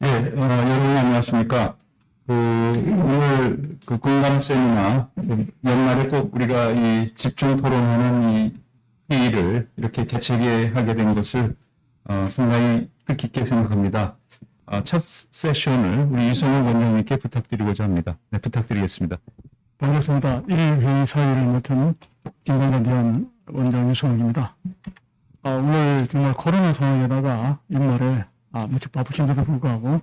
예, 여러분 안녕하십니까. 오늘 공감 세미나, 연말에 꼭 우리가 이 집중 토론하는 이 회의를 이렇게 개최하게 된 것을 상당히 뜻깊게 생각합니다. 첫 세션을 우리 유성훈 원장님께 부탁드리고자 합니다. 네, 부탁드리겠습니다. 반갑습니다. 1회의 사회를 맡은 김광관 원장 유성훈입니다. 오늘 정말 코로나 상황에다가 연말에 무척 바쁘신데도 불구하고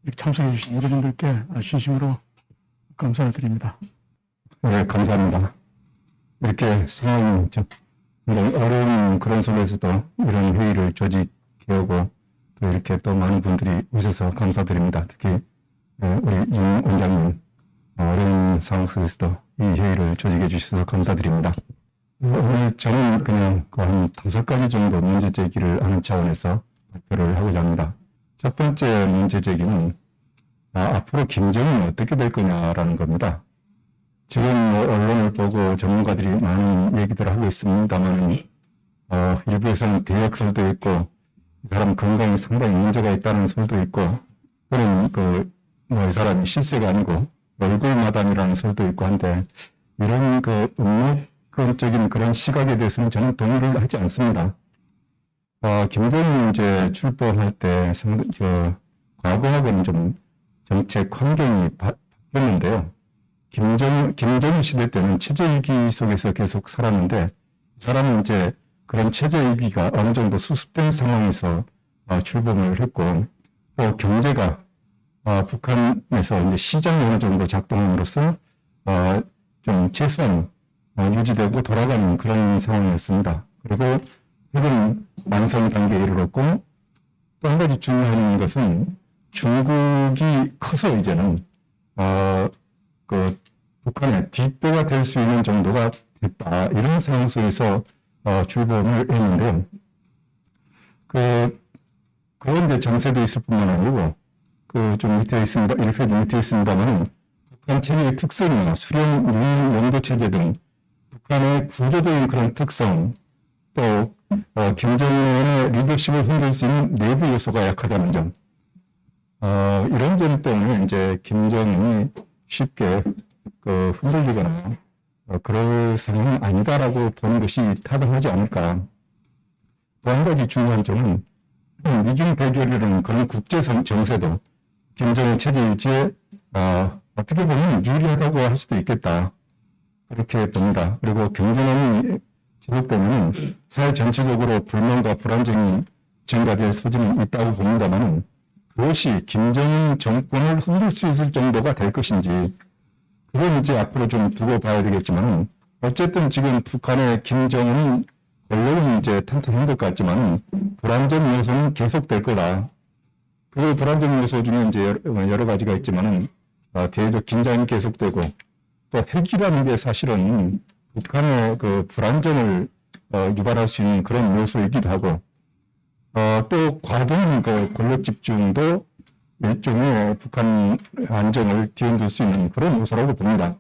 이렇게 참석해 주신 여러분들께 진심으로 감사를 드립니다. 네, 감사합니다. 이렇게 상황이 굉장히 어려운 그런 속에서도 이런 회의를 조직해오고 또 이렇게 또 많은 분들이 오셔서 감사드립니다. 특히 우리 윤 원장님 어려운 상황 속에서도 이 회의를 조직해 주셔서 감사드립니다. 오늘 저는 그냥 한 5가지 정도 문제 제기를 하는 차원에서 발표를 하고자 합니다. 첫 번째 문제 제기는 앞으로 김정은이 어떻게 될 거냐라는 겁니다. 지금 언론을 보고 전문가들이 많은 얘기들을 하고 있습니다만 일부에서는 대역설도 있고 이 사람 건강에 상당히 문제가 있다는 설도 있고 또는 이 사람이 실세가 아니고 얼굴마담이라는 설도 있고 한데 이런 음모론적인 그런 시각에 대해서는 저는 동의를 하지 않습니다. 김정은이 이제 출범할 때 과거하고는 좀 정책 환경이 바뀌었는데요. 김정은 시대 때는 체제위기 속에서 계속 살았는데 이 사람은 이제 그런 체제위기가 어느 정도 수습된 상황에서 출범을 했고 또 경제가 북한에서 이제 시장이 어느 정도 작동함으로써 좀 최소한 유지되고 돌아가는 그런 상황이었습니다. 그리고 핵은 완성 단계에 이르렀고 또 한 가지 중요한 것은 중국이 커서 이제는 북한의 뒷배가 될 수 있는 정도가 됐다. 이런 상황 속에서 출범을 했는데요. 그런데 정세도 있을 뿐만 아니고 좀 밑에 있습니다. 1페이지 밑에 있습니다만 북한 체제의 특성이나 수령 유인 용도 체제 등 북한의 구조적인 그런 특성 또 김정은의 리더십을 흔들 수 있는 내부 요소가 약하다는 점 이런 점 때문에 이제 김정은이 쉽게 흔들리거나 그럴 상황은 아니다라고 보는 것이 타당하지 않을까. 또 한 가지 중요한 점은 미중 대결이라는 그런 국제 정세도 김정은 체제 유지에 어떻게 보면 유리하다고 할 수도 있겠다. 그렇게 봅니다. 그리고 경제난이 지속되면 사회 전체적으로 불만과 불안정이 증가될 소지는 있다고 봅니다만 그것이 김정은 정권을 흔들 수 있을 정도가 될 것인지 그건 이제 앞으로 좀 두고 봐야 되겠지만 어쨌든 지금 북한의 김정은은 권력은 이제 탄탄한 것 같지만 불안정 요소는 계속될 거다. 그 불안정 요소 중에 이제 여러 가지가 있지만은 대외적 긴장이 계속되고 또 핵이라는 게 사실은 북한의 불안정을 유발할 수 있는 그런 요소이기도 하고 또 과도한 권력 집중도 일종의 북한 안정을 뒤흔들 수 있는 그런 요소라고 봅니다.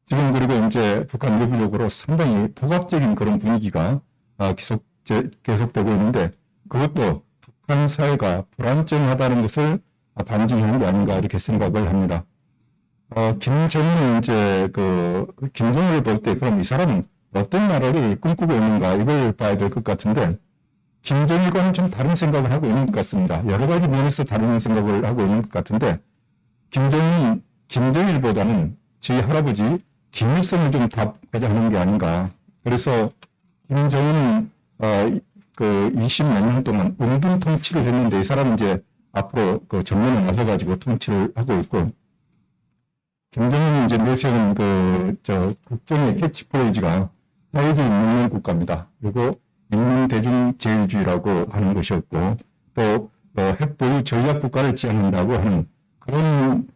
지금 그리고 이제 북한 내부적으로 상당히 복합적인 그런 분위기가 계속되고 있는데 그것도 북한 사회가 불안정하다는 것을 반증하는 게 아닌가 이렇게 생각을 합니다. 김정은은 이제 김정은을 볼 때 그럼 이 사람은 어떤 나라를 꿈꾸고 있는가 이걸 봐야 될 것 같은데 김정일과는 좀 다른 생각을 하고 있는 것 같습니다. 여러 가지 면에서 다른 생각을 하고 있는 것 같은데 김정은이 김정일보다는 저희 할아버지 김일성을 좀 답하자는 게 아닌가. 그래서 김정은은 20몇 년 동안 운동 통치를 했는데 이 사람은 이제 앞으로 전면에 나서가지고 통치를 하고 있고 김정은이 이제 내세운 국정의 캐치프레이즈가 사회주의 문명 국가입니다. 그리고 인민대중제일주의라고 하는 것이었고 또 핵보유 전략 국가를 지향한다고 하는 그런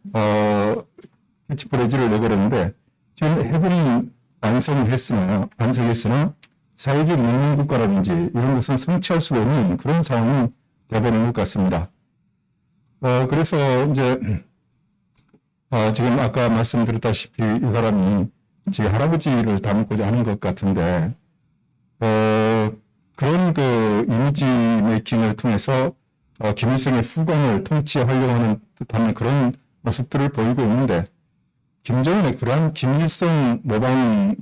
캐치프레이즈를 내걸었는데 지금 핵은 완성했으나 사회주의 문명 국가라든지 이런 것은 성취할 수 없는 그런 상황이 되어버린 것 같습니다. 그래서 이제 지금 아까 말씀드렸다시피 이 사람이 제 할아버지를 닮고자 하는 것 같은데 그런 이미지 메이킹을 통해서 김일성의 후광을 통치하려고 하는 그런 모습들을 보이고 있는데 김정은의 그러한 김일성 모방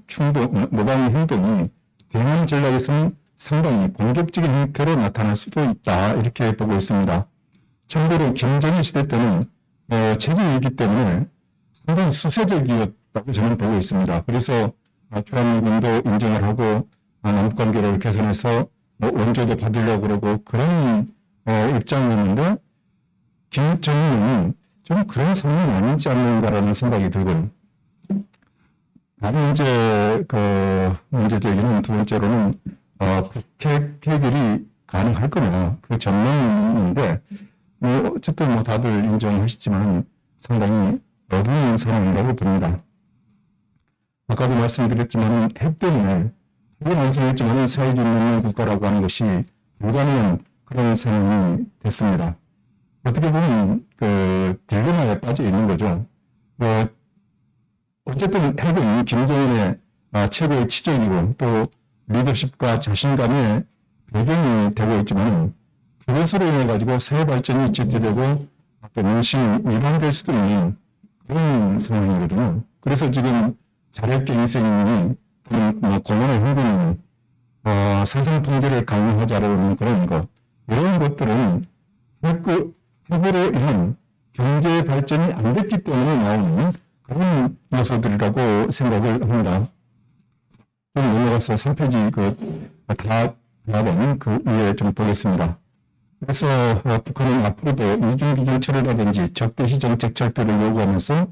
행동이 대남 전략에서는 상당히 공격적인 형태로 나타날 수도 있다 이렇게 보고 있습니다. 참고로 김정일 시대 때는 체제이기 때문에 상당히 수세적이었다고 저는 보고 있습니다. 그래서 주한미군도 인정을 하고 남북관계를 개선해서 원조도 받으려고 그러고 그런 입장이었는데 김정은은 좀 그런 상황이 아니지 않는가라는 생각이 들고요. 다른 문제 제기는 두 번째로는 북핵 해결이 가능할 거냐 그 전망인데 어쨌든 다들 인정하시지만 상당히 어두운 상황이라고 봅니다. 아까도 말씀드렸지만 핵 때문에 핵은 완성했지만 사회주의 문명 국가라고 하는 것이 불가능한 그런 상황이 됐습니다. 어떻게 보면 딜레마에 빠져 있는 거죠. 어쨌든 핵은 김정은의 최고의 치적이고 또 리더십과 자신감의 배경이 되고 있지만 그것으로 인해 가지고 사회 발전이 지체되고 또 민심이 위반될 수도 있는 그런 상황이거든요. 그래서 지금 자력계 인생이 공헌의 흥분이 사상 통제를 강화하자라는 그런 것 이런 것들은 핵으로 인한 경제 발전이 안 됐기 때문에 나오는 그런 요소들이라고 생각을 합니다. 좀 넘어가서 3페이지 답은 그 위에 좀 보겠습니다. 그래서 북한은 앞으로도 이중기준 철회라든지 적대시 정책 철폐를 요구하면서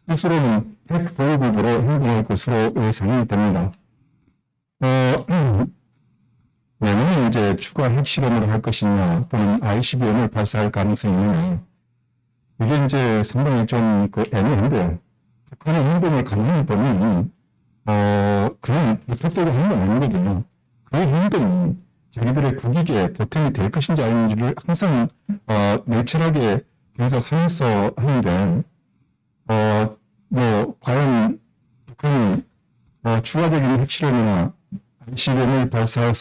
스스로는 핵 보호국으로 행동할 것으로 예상이 됩니다. 내년에 이제 추가 핵실험을 할 것이냐 또는 ICBM을 발사할 가능성이 있느냐 이게 이제 상당히 좀 애매한데 북한의 행동을 가만히 보면 그냥 무턱대고 하는 건 아니거든요. 그 행동이 자기들의 국익에 보탬이 될 것인지 아닌지를 항상 냉철하게 분석하면서 하는데 과연 북한이 추가적인 핵실험이나 ICBM을 발사할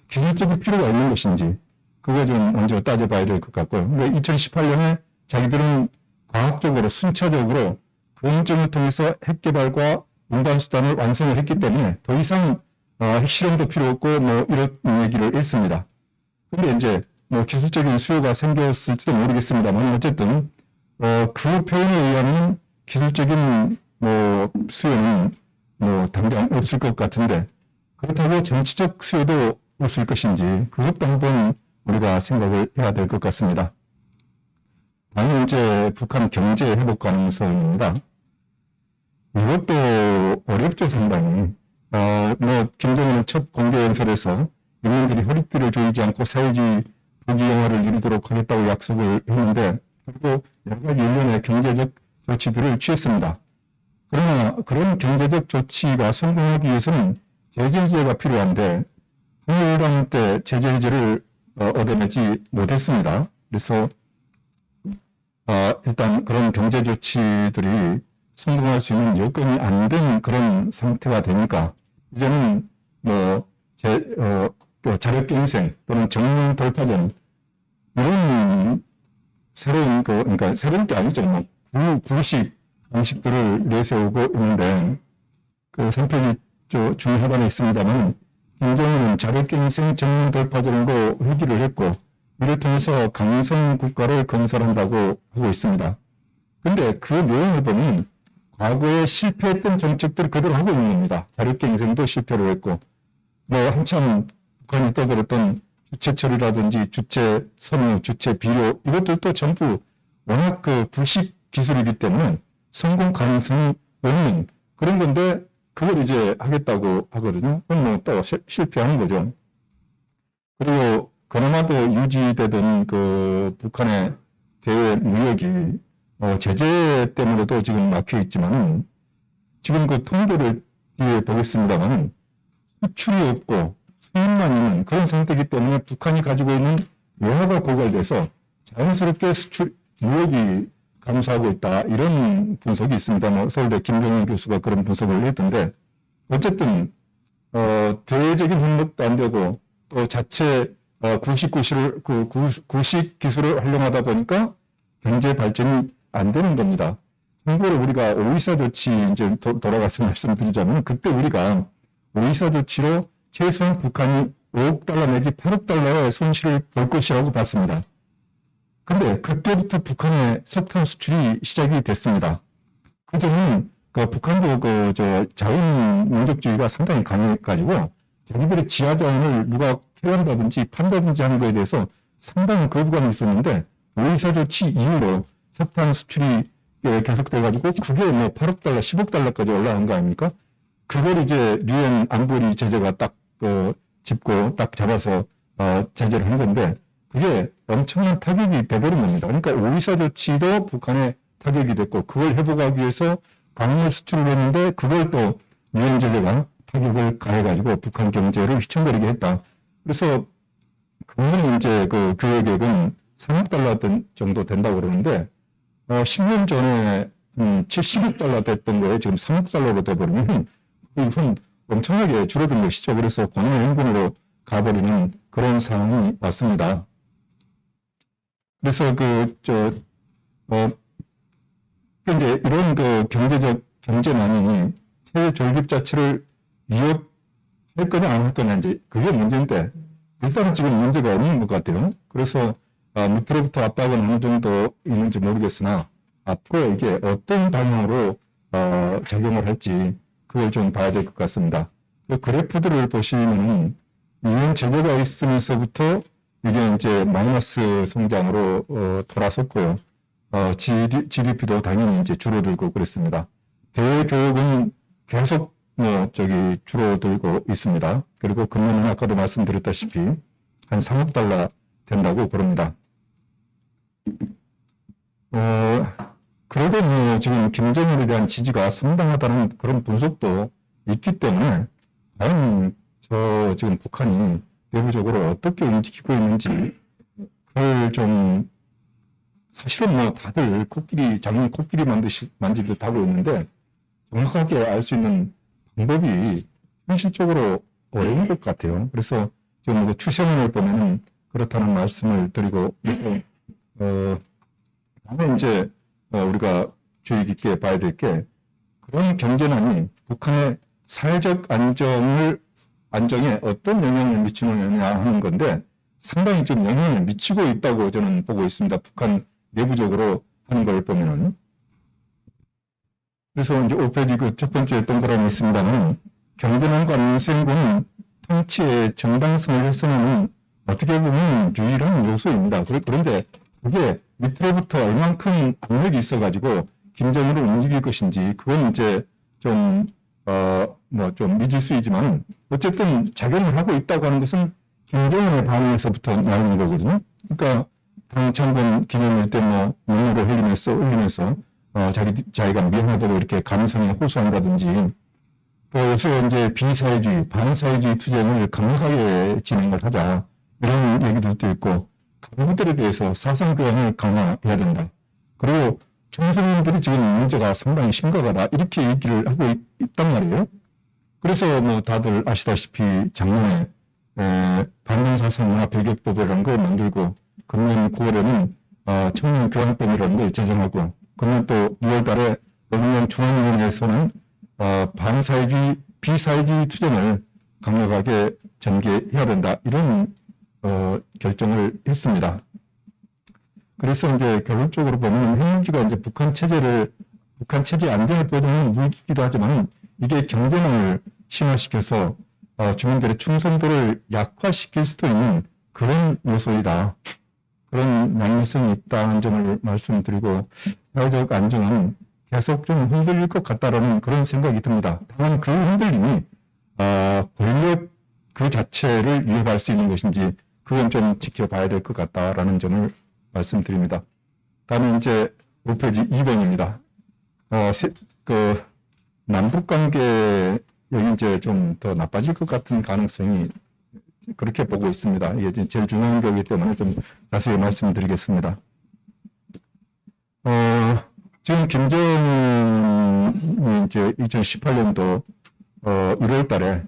기술적인 필요가 있는 것인지 그거 좀 먼저 따져봐야 될 것 같고요. 그러니까 2018년에 자기들은 과학적으로 순차적으로 검증을 통해서 핵개발과 운반수단을 완성을 했기 때문에 더 이상 핵실험도 필요 없고 이런 얘기를 했습니다. 근데 이제 기술적인 수요가 생겼을지도 모르겠습니다만 어쨌든 그 표현에 의하면 기술적인 수요는 당장 없을 것 같은데 그렇다고 정치적 수요도 없을 것인지 그것도 한번 우리가 생각을 해야 될 것 같습니다. 다음은 이제 북한 경제 회복 가능성입니다. 이것도 어렵죠, 상당히. 김정은은 첫 공개 연설에서 인민들이 허리띠를 조이지 않고 사회주의 부귀영화를 이루도록 하겠다고 약속을 했는데 그리고 여러 가지 일련의 경제적 조치들을 취했습니다. 그러나 그런 경제적 조치가 성공하기 위해서는 제재 해제가 필요한데 한일당 때 제재 해제를 얻어내지 못했습니다. 그래서 일단 그런 경제 조치들이 성공할 수 있는 여건이 안 된 그런 상태가 되니까 이제는 자력계 인생 또는 정면 돌파전 이런 새로운 그러니까 새로운 게 아니죠. 구식 방식들을 내세우고 있는데 그 3페이지 중하단에 있습니다만 김정은은 자력계 인생 정면 돌파전으로 회기를 했고 이를 통해서 강성 국가를 건설한다고 하고 있습니다. 근데 그 내용을 보면 과거에 실패했던 정책들을 그대로 하고 있는 겁니다. 자력계 인생도 실패를 했고 한참 북한이 떠들었던 주체 처리라든지 주체 섬유, 주체 비료 이것들도 전부 워낙 구식 기술이기 때문에 성공 가능성이 없는 그런 건데 그걸 이제 하겠다고 하거든요. 그럼 또 실패하는 거죠. 그리고 그나마도 유지되던 북한의 대외 무역이 제재 때문에도 지금 막혀 있지만 지금 그 통계를 뒤에 보겠습니다만 수출이 없고 수입만 있는 그런 상태이기 때문에 북한이 가지고 있는 외화가 고갈돼서 자연스럽게 무역이 감소하고 있다 이런 분석이 있습니다. 서울대 김병현 교수가 그런 분석을 했던데 어쨌든 대외적인 협력도 안 되고 또 자체 구식 기술을 활용하다 보니까 경제 발전이 안 되는 겁니다. 참고로 우리가 오이사 조치 이제 돌아가서 말씀드리자면 그때 우리가 오이사 조치로 최소한 북한이 5억 달러 내지 8억 달러의 손실을 볼 것이라고 봤습니다. 근데 그때부터 북한의 석탄 수출이 시작이 됐습니다. 그 점은 북한도 자원 민족주의가 상당히 강해가지고 자기들의 지하 자원을 누가 캐한다든지 판다든지 하는 거에 대해서 상당한 거부감이 있었는데 오이사 조치 이후로 석탄 수출이 계속돼가지고 그게 뭐 8억 달러, 10억 달러까지 올라간 거 아닙니까? 그걸 이제 유엔 안보리 제재가 딱 짚고 딱 잡아서 제재를 한 건데 그게 엄청난 타격이 돼버린 겁니다. 그러니까 오이사 조치도 북한에 타격이 됐고 그걸 회복하기 위해서 광물 수출을 했는데 그걸 또 유엔 제재가 타격을 가해가지고 북한 경제를 휘청거리게 했다. 그래서 그거는 이제 그 교역액은 3억 달러 정도 된다고 그러는데 10년 전에 70억 달러 됐던 거에 지금 3억 달러로 돼버리면 이건 엄청나게 줄어든 것이죠. 그래서 공영연금으로 가버리는 그런 상황이 왔습니다. 그래서 이제 이런 경제적 경제난이 세계 존립 자체를 위협할 거냐 안 할 거냐 이제 그게 문제인데 일단은 지금 문제가 없는 것 같아요. 그래서 밑으로부터 압박은 어느 정도 있는지 모르겠으나 앞으로 이게 어떤 방향으로 작용을 할지 그걸 좀 봐야 될 것 같습니다. 그 그래프들을 보시면은 유엔 제재가 있으면서부터 이게 이제 마이너스 성장으로 돌아섰고요. GDP도 당연히 이제 줄어들고 그랬습니다. 대외교역은 계속 줄어들고 있습니다. 그리고 금년은 아까도 말씀드렸다시피 한 3억 달러 된다고 그럽니다. 그래도 지금 김정은에 대한 지지가 상당하다는 그런 분석도 있기 때문에 과연 지금 북한이 내부적으로 어떻게 움직이고 있는지 그걸 좀 사실은 다들 작년 코끼리 만지듯 하고 있는데 정확하게 알 수 있는 방법이 현실적으로 어려운 것 같아요. 그래서 지금 추세론을 보면은 그렇다는 말씀을 드리고 다음에 이제 우리가 주의 깊게 봐야 될 게 그런 경제난이 북한의 사회적 안정에 어떤 영향을 미치느냐 하는 건데 상당히 좀 영향을 미치고 있다고 저는 보고 있습니다. 북한 내부적으로 하는 걸 보면은. 그래서 이제 5페이지 첫 번째 동그라미 있습니다만 경제난과 민생고는 통치의 정당성을 훼손하는 어떻게 보면 유일한 요소입니다. 그런데 그게 밑으로부터 얼만큼 압력이 있어가지고 김정은을 움직일 것인지 그건 이제 좀 미지수이지만 어쨌든 작용을 하고 있다고 하는 것은 김정은의 반응에서부터 나오는 거거든요. 그러니까 당창건 기념일 때 눈물을 흘리면서 자기가 미안하다고 이렇게 감성에 호소한다든지 또 요새 이제 비사회주의, 반사회주의 투쟁을 강력하게 진행을 하자 이런 얘기들도 있고 간부들에 대해서 사상교양을 강화해야 된다. 그리고 청소년들이 지금 문제가 상당히 심각하다 이렇게 얘기를 하고 있단 말이에요. 그래서 다들 아시다시피 작년에 반동사상문화배격법이라는 걸 만들고 금년 9월에는 청년교양법이라는 걸 제정하고 금년 또 2월 달에 노무현 중앙위원회에서는 반사회주의, 비사회주의 투쟁을 강력하게 전개해야 된다. 이런 결정을 했습니다. 그래서 이제 결론적으로 보면 핵무기가 이제 북한 체제 안정을 보장하는 무기이기도 하지만 이게 경쟁을 심화시켜서 주민들의 충성도를 약화시킬 수도 있는 그런 요소이다. 그런 양면성이 있다는 점을 말씀드리고 사회적 안정은 계속 좀 흔들릴 것 같다라는 그런 생각이 듭니다. 다만 그 흔들림이 권력 그 자체를 위협할 수 있는 것인지 그건 좀 지켜봐야 될 것 같다라는 점을 말씀드립니다. 다음에 이제 5페이지 2번입니다. 남북관계 여기 이제 좀 더 나빠질 것 같은 가능성이 그렇게 보고 있습니다. 이게 제일 중요한 거기 때문에 좀 자세히 말씀드리겠습니다. 지금 김정은이 이제 2018년도 1월 달에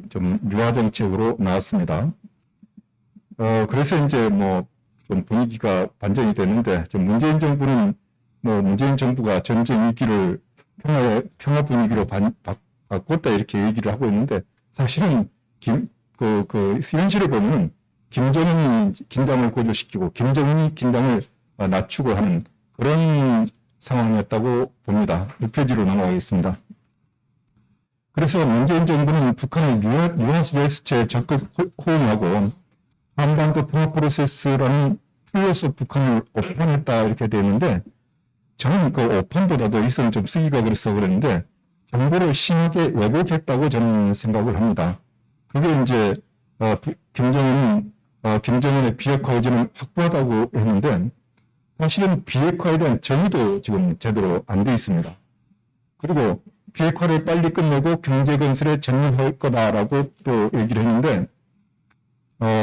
좀 유화 정책으로 나왔습니다. 그래서 이제 뭐 좀 분위기가 반전이 되는데, 지금 문재인 정부는 뭐 문재인 정부가 전쟁 위기를 평화 분위기로 바꿨다 이렇게 얘기를 하고 있는데, 사실은 현실을 보면 김정은이 긴장을 고조시키고 김정은이 긴장을 낮추고 하는 그런 상황이었다고 봅니다. 6페이지로 넘어가겠습니다. 그래서 문재인 정부는 북한의 뉘앙스 제스처에 적극 호응하고 한반도 평화 프로세스라는 틀로서 북한을 오판했다 이렇게 되어 있는데, 저는 그 오판보다도 이선 좀 쓰기가 그래서 그랬는데 정보를 심하게 왜곡했다고 저는 생각을 합니다. 그게 이제 김정은의 비핵화 의지는 확고하다고 했는데, 사실은 비핵화에 대한 정의도 지금 제대로 안 돼 있습니다. 그리고 비핵화를 빨리 끝내고 경제 건설에 전념할 거다라고 또 얘기를 했는데,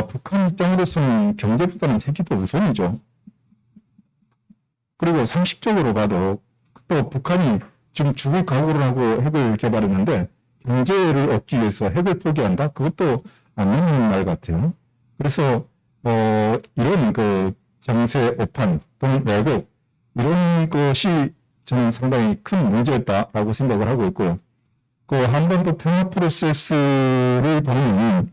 북한 입장으로서는 경제보다는 핵이 더 우선이죠. 그리고 상식적으로 봐도 또 북한이 지금 죽을 각오를 하고 핵을 개발했는데 경제를 얻기 위해서 핵을 포기한다? 그것도 안 맞는 말 같아요. 그래서 이런 그 정세 오판 또는 왜곡 이런 것이 저는 상당히 큰 문제였다라고 생각을 하고 있고, 그 한반도 평화 프로세스를 보면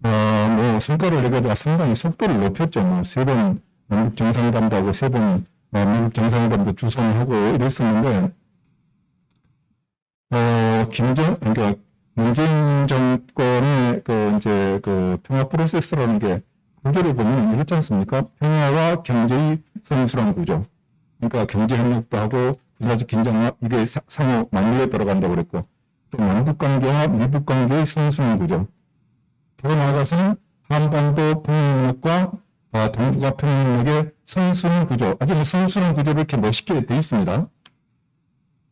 뭐 성과를 내가지고 상당히 속도를 높였죠. 뭐 3번 남북 정상회담도 하고 3번 미국 정상회담도 주선을 하고 이랬었는데, 그러니까 문재인 정권의 그 평화 프로세스라는 게 구조를 보면 이렇지 않습니까? 평화와 경제의 선순환 구조. 그러니까 경제 협력도 하고 군사적 긴장 이게 상호 맞물려 들어간다고 그랬고, 또 남북 관계와 미북 관계의 선순환 구조. 더 나아가서는 한반도 평화협력과 동북아 평화협력의 선순환 구조, 아주 선순환 구조를 이렇게 멋있게 돼 있습니다.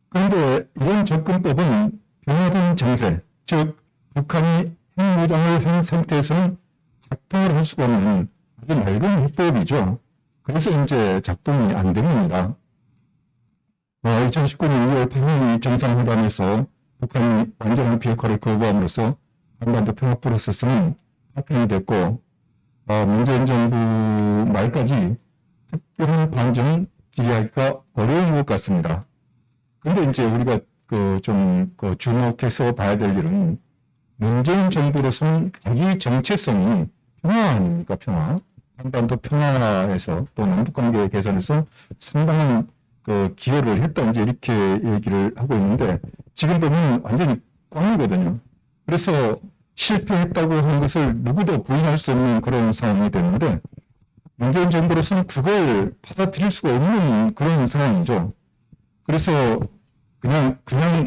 그런데 이런 접근법은 변화된 정세, 즉 북한이 핵무장을 한 상태에서는 작동을 할 수가 없는 아주 낡은 해법이죠. 그래서 이제 작동이 안 된 겁니다. 2019년 2월 8일 정상회담에서 북한이 완전한 비핵화를 거부함으로써 한반도 평화 프로세스는 파편이 됐고, 문재인 정부 말까지 특별한 반전은 기대하기가 어려운 것 같습니다. 그런데 이제 우리가 주목해서 봐야 될 일은 문재인 정부로서는 자기 정체성이 평화 아닙니까? 평화. 한반도 평화에서 또 남북관계 개선에서 상당한 기여를 했다 이제 이렇게 얘기를 하고 있는데, 지금 보면 완전히 꽝이거든요. 그래서 실패했다고 하는 것을 누구도 부인할 수 없는 그런 상황이 되는데, 문재인 정부로서는 그걸 받아들일 수가 없는 그런 상황이죠. 그래서 그냥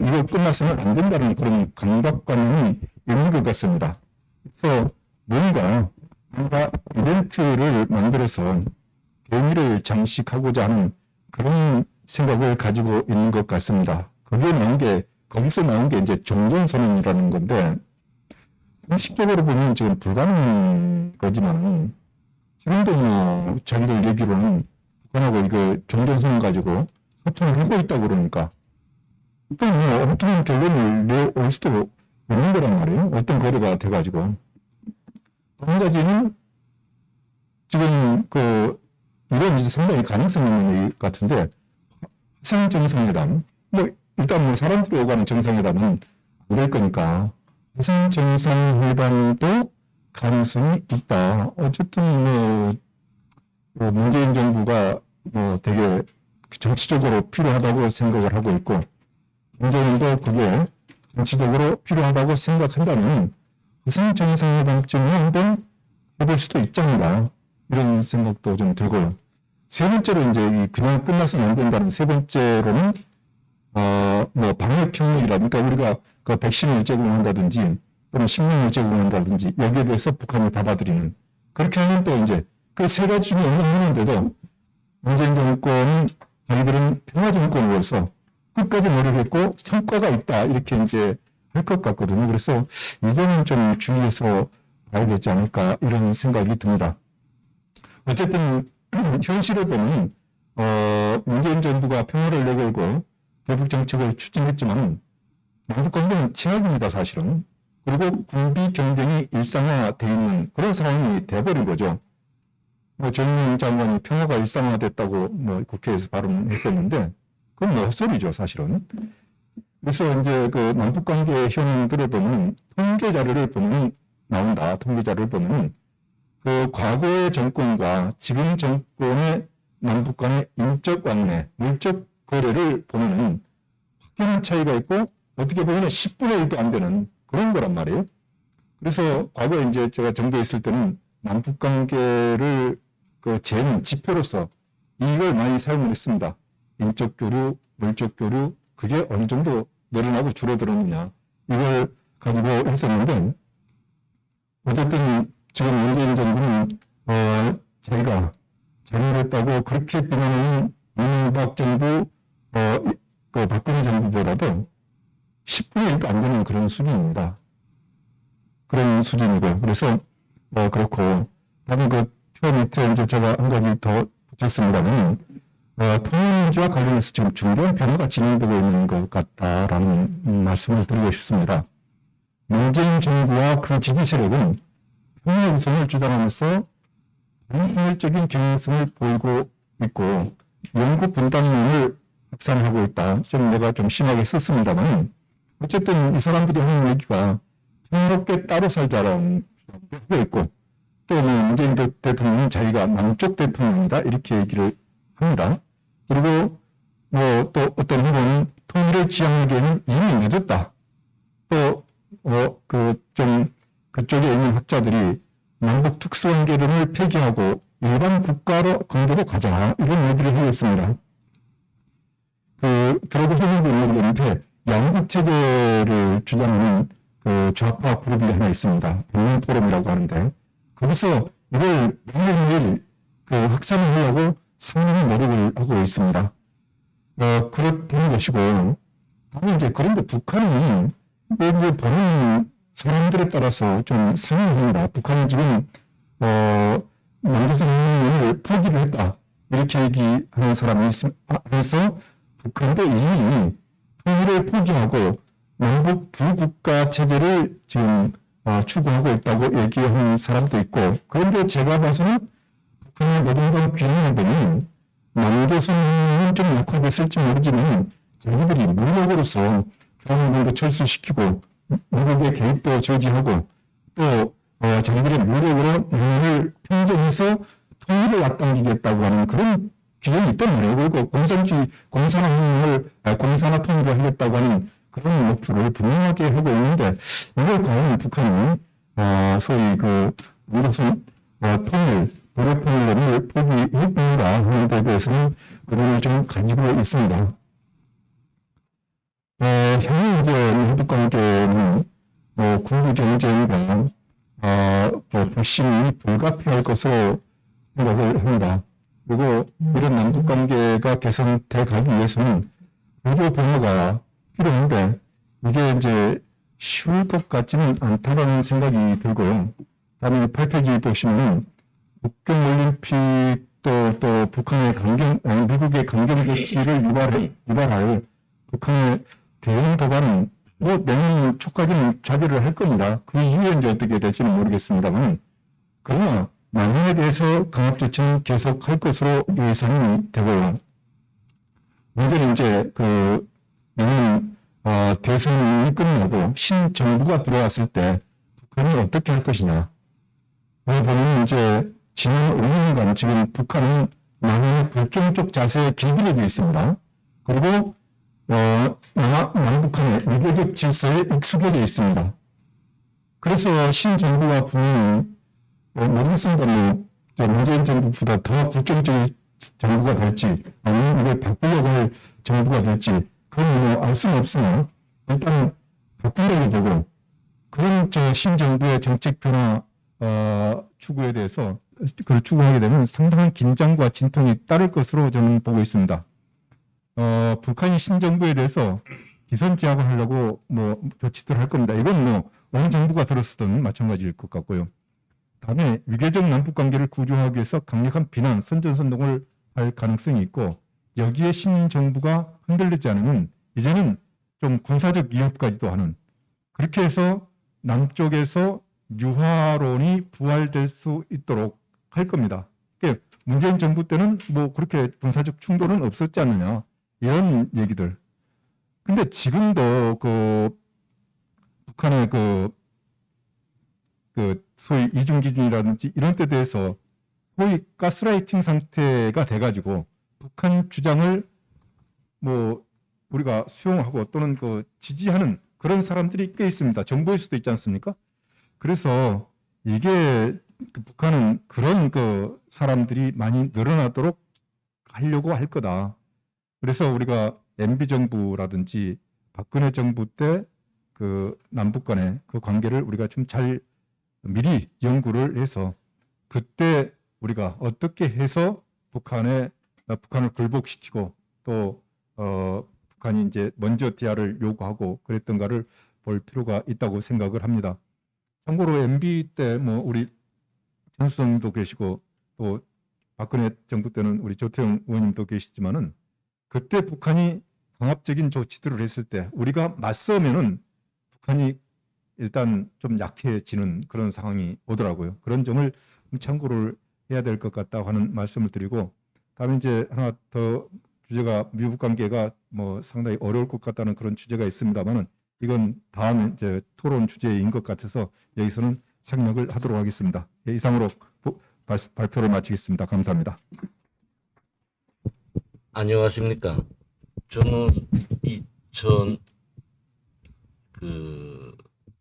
이거 끝나서는 안 된다는 그런 강박관념이 있는 것 같습니다. 그래서 뭔가 이벤트를 만들어서 개미를 장식하고자 하는 그런 생각을 가지고 있는 것 같습니다. 거기서 나온 게 이제 종전선언이라는 건데, 상식적으로 보면 지금 불가능한 거지만, 지금도 뭐 자기들 얘기로는 북한하고 이거 종전선언 가지고 소통을 하고 있다고 그러니까, 또 뭐 어떤 결론을 내올 수도 있는 거란 말이에요. 어떤 거래가 돼가지고. 한 가지는 지금 이건 이제 상당히 가능성 있는 얘기 같은데, 화상 정상회담, 일단 뭐 사람들이 오가는 정상회담은 안 될 거니까 화상 정상회담도 가능성이 있다. 어쨌든 문재인 정부가 되게 정치적으로 필요하다고 생각을 하고 있고, 김정은도 그게 정치적으로 필요하다고 생각한다면 화상 정상회담쯤은 한번 해볼 수도 있지 않나, 이런 생각도 좀 들고요. 세 번째로 이제 그냥 끝나서는 안 된다는 세 번째로는 방역 협력이라든가 우리가 그 백신을 제공한다든지 또는 식량을 제공한다든지 여기에 대해서 북한이 받아들이는, 그렇게 하면 또 이제 그 세 가지 중에 하나인데도 문재인 정권은 자기들은 평화 정권으로서 끝까지 노력했고 성과가 있다 이렇게 이제 할 것 같거든요. 그래서 이거는 좀 주의해서 봐야 되지 않을까 이런 생각이 듭니다. 어쨌든 현실을 보면 문재인 정부가 평화를 내걸고 대북 정책을 추진했지만 남북 관계는 최악입니다. 사실은 그리고 군비 경쟁이 일상화돼 있는 그런 상황이 돼버린 거죠. 뭐 정의용 장관이 평화가 일상화됐다고 뭐 국회에서 발언했었는데 그건 뭐 헛소리죠, 사실은. 그래서 이제 그 남북관계 현황들을 보면 통계 자료를 보면 나온다. 통계 자료를 보면 그 과거의 정권과 지금 정권의 남북 간의 인적 관계, 물적 거래를 보면은 확연한 차이가 있고 어떻게 보면 10분의 1도 안 되는 그런 거란 말이에요. 그래서 과거에 이제 제가 정부에 있을 때는 남북 관계를 그 재는 지표로서 이걸 많이 사용을 했습니다. 인적 교류, 물적 교류, 그게 어느 정도 늘어나고 줄어들었느냐. 이걸 가지고 했었는데, 어쨌든 지금 문재인 정부는, 자기가 잘못했다고 그렇게 비난하는 이명박 정부, 그 박근혜 정부보다도 10분의 1도 안 되는 그런 수준입니다. 그런 수준이고, 그래서, 그렇고, 다음에 그 표 밑에 이제 제가 한 가지 더 붙였습니다만, 통일민주와 관련해서 지금 중요한 변화가 진행되고 있는 것 같다라는 말씀을 드리고 싶습니다. 문재인 정부와 그 지지 세력은 통일 우선을 주장하면서 반통일적인 경향성을 보이고 있고 영국 분단론을 확산하고 있다. 좀 내가 좀 심하게 썼습니다만 어쨌든 이 사람들이 하는 얘기가 평화롭게 따로 살자라는 하고 있고 또 문재인 대통령은 자기가 남쪽 대통령이다 이렇게 얘기를 합니다. 그리고 뭐 또 어떤 후보는 통일을 지향하기에는 이미 늦었다. 또 좀 그쪽에 있는 학자들이 남북 특수관계론을 폐기하고 일반 국가로 관계로 가자 이런 얘기를 하고 있습니다. 들어보셨는지 모르겠는데 양국 체제를 주장하는 그 좌파 그룹이 하나 있습니다. 백년포럼이라고 하는데 거기서 이걸 매일매일 그 확산을 하려고 상당히 노력을 하고 있습니다. 그렇다는 것이고, 다만 이제 그런데 북한은 이제 보는 사람들에 따라서 좀 상황입니다. 북한은 지금 남조선을 포기를 했다 이렇게 얘기하는 사람이 있으면서 북한도 이미 통일을 포기하고 남북 두 국가 체제를 지금 추구하고 있다고 얘기하는 사람도 있고 그런데 제가 봐서는 북한의 노동당 균형을 보면 남조선은 좀 약화됐을지 모르지만 자기들이 무력으로서 중앙군도 철수시키고 미국의 개입도 저지하고 또 자기들의 무력으로 남을 평정해서 통일을 앞당기겠다고 하는 그런 규정이 있단 말이에요. 그리고 공산화 통일을 하겠다고 하는 그런 목표를 분명하게 하고 있는데 이걸 과연 북한이 소위 그 남조선 통일, 무력 통일을 포기했는가 하는 데 대해서는 의문을 좀 가지고 있습니다. 향후 이제 남북 관계는 군부 경쟁과 불신이 불가피할 것으로 생각을 합니다. 그리고 이런 남북 관계가 개선돼 가기 위해서는 구조 변화가 필요한데 이게 이제 쉬울 것 같지는 않다는 생각이 들고요. 다음에 8페이지 보시면 북경올림픽 또 북한의 미국의 강경 조치를 유발할 북한의 대응 도발은 내년 초까지는 좌절을 할 겁니다. 그 이후에 이제 어떻게 될지는 모르겠습니다만 그러나 남한에 대해서 강압 조치는 계속할 것으로 예상이 되고요. 문제는 이제 내년 대선이 끝나고 신정부가 들어왔을 때 북한이 어떻게 할 것이냐. 여기 보면 이제 지난 5년간 지금 북한은 남한의 불종적 자세에 길들여져 있습니다. 그리고 남북한의 외교적 질서에 익숙해져 있습니다. 그래서 신정부가 분명히 모르겠습니다. 문재인 정부보다 더 불종적인 정부가 될지 아니면 이걸 바꾸려고 할 정부가 될지 그건 알 수는 없으나 일단 바꾸려고 되고 그런 신정부의 정책 변화 추구에 대해서 그걸 추구하게 되면 상당한 긴장과 진통이 따를 것으로 저는 보고 있습니다. 북한이 신정부에 대해서 기선 제압을 하려고 조치들을 할 겁니다. 이건 어느 정부가 들었든 마찬가지일 것 같고요. 다음에 위계적 남북 관계를 구조하기 위해서 강력한 비난, 선전선동을 할 가능성이 있고 여기에 신인 정부가 흔들리지 않으면 이제는 좀 군사적 위협까지도 하는 그렇게 해서 남쪽에서 유화론이 부활될 수 있도록 할 겁니다. 그러니까 문재인 정부 때는 뭐 그렇게 군사적 충돌은 없었지 않느냐 이런 얘기들. 근데 지금도 그 북한의 그 소위 이중기준이라든지 이런 데 대해서 소위 가스라이팅 상태가 돼가지고 북한 주장을 뭐 우리가 수용하고 또는 그 지지하는 그런 사람들이 꽤 있습니다. 정부일 수도 있지 않습니까? 그래서 이게 북한은 그런 그 사람들이 많이 늘어나도록 하려고 할 거다. 그래서 우리가 MB 정부라든지 박근혜 정부 때 그 남북 간의 그 관계를 우리가 좀 잘 미리 연구를 해서 그때 우리가 어떻게 해서 북한을 굴복시키고 또 북한이 이제 먼저 대화를 요구하고 그랬던가를 볼 필요가 있다고 생각을 합니다. 참고로 MB 때 뭐 우리 전수성도 계시고 또 박근혜 정부 때는 우리 조태용 의원님도 계시지만은 그때 북한이 강압적인 조치들을 했을 때 우리가 맞서면은 북한이 일단 좀 약해지는 그런 상황이 오더라고요. 그런 점을 참고를 해야 될 것 같다고 하는 말씀을 드리고, 다음에 이제 하나 더 주제가 미북 관계가 뭐 상당히 어려울 것 같다는 그런 주제가 있습니다만은 이건 다음에 이제 토론 주제인 것 같아서 여기서는 생략을 하도록 하겠습니다. 예, 이상으로 발표를 마치겠습니다. 감사합니다. 안녕하십니까. 저는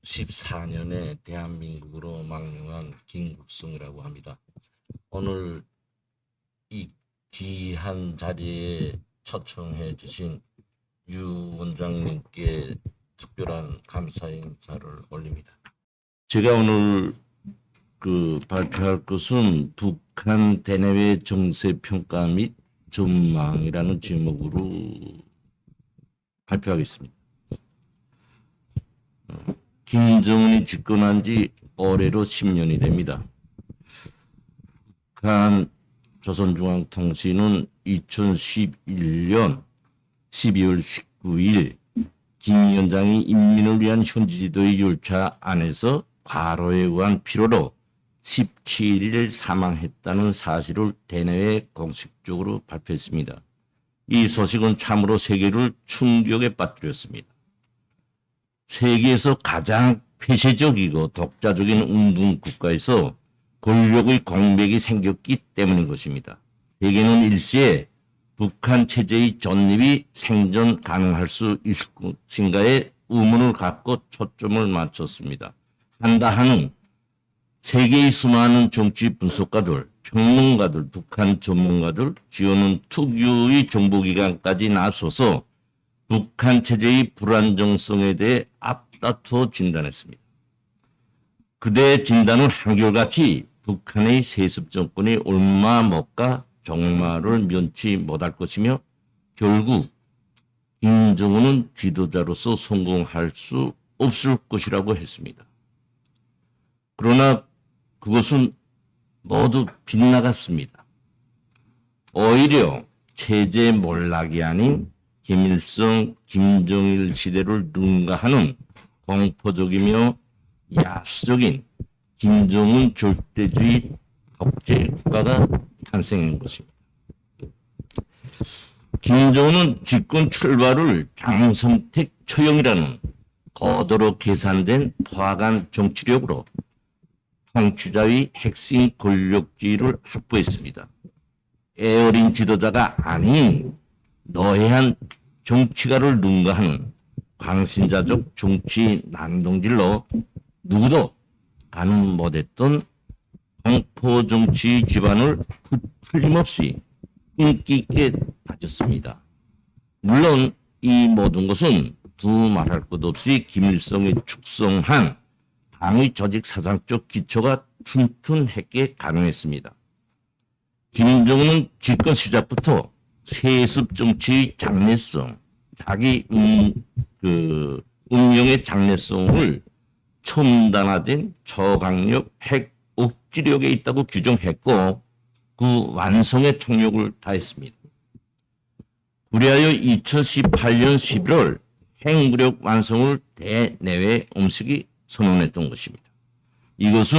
2014년에 대한민국으로 망명한 김국성이라고 합니다. 오늘 이 귀한 자리에 초청해 주신 유 원장님께 특별한 감사 인사를 올립니다. 제가 오늘 발표할 것은 북한 대내외 정세 평가 및 전망이라는 제목으로 발표하겠습니다. 김정은이 집권한 지 올해로 10년이 됩니다. 북한 조선중앙통신은 2011년 12월 19일 김 위원장이 인민을 위한 현지지도의 열차 안에서 과로에 의한 피로로 17일 사망했다는 사실을 대내외 공식적으로 발표했습니다. 이 소식은 참으로 세계를 충격에 빠뜨렸습니다. 세계에서 가장 폐쇄적이고 독자적인 운동 국가에서 권력의 공백이 생겼기 때문인 것입니다. 세계는 일시에 북한 체제의 존립이 생존 가능할 수 있을 것인가에 의문을 갖고 초점을 맞췄습니다. 한다하는 세계의 수많은 정치 분석가들, 평론가들, 북한 전문가들, 기어는 특유의 정보기관까지 나서서 북한 체제의 불안정성에 대해 앞다투어 진단했습니다. 그들의 진단은 한결같이 북한의 세습 정권이 얼마 못 가 종말을 면치 못할 것이며 결국 김정은은 지도자로서 성공할 수 없을 것이라고 했습니다. 그러나 그것은 모두 빗나갔습니다. 오히려 체제 몰락이 아닌 김일성, 김정일 시대를 능가하는 공포적이며 야수적인 김정은 절대주의 독재 국가가 탄생한 것입니다. 김정은은 집권 출발을 장성택 처형이라는 고도로 계산된 포악한 정치력으로 통치자의 핵심 권력지위를 확보했습니다. 애어린 지도자가 아닌 노회한 정치가를 능가하는 광신자적 정치 난동질로 누구도 가늠 못했던 공포 정치 기반을 틀림없이 인기 있게 다졌습니다. 물론 이 모든 것은 두말할 것 없이 김일성이 축성한 당의 조직 사상적 기초가 튼튼했게 가능했습니다. 김정은은 집권 시작부터 세습 정치의 장래성, 자기 운영의 장래성을 첨단화된 초강력 핵 억지력에 있다고 규정했고 그 완성에 총력을 다했습니다. 그리하여 2018년 11월 핵무력 완성을 대내외 음식이 선언했던 것입니다. 이것은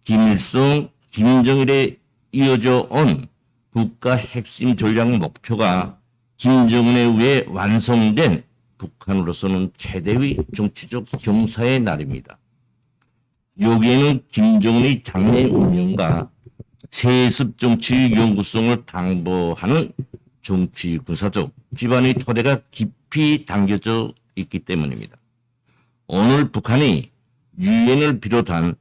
김일성, 김정일에 이어져 온 국가 핵심 전략 목표가 김정은에 의해 완성된 북한으로서는 최대의 정치적 경사의 날입니다. 여기에는 김정은의 장래 운영과 세습 정치 연구성을 당부하는 정치 군사적 기반의 토대가 깊이 담겨져 있기 때문입니다. 오늘 북한이 유엔을 비롯한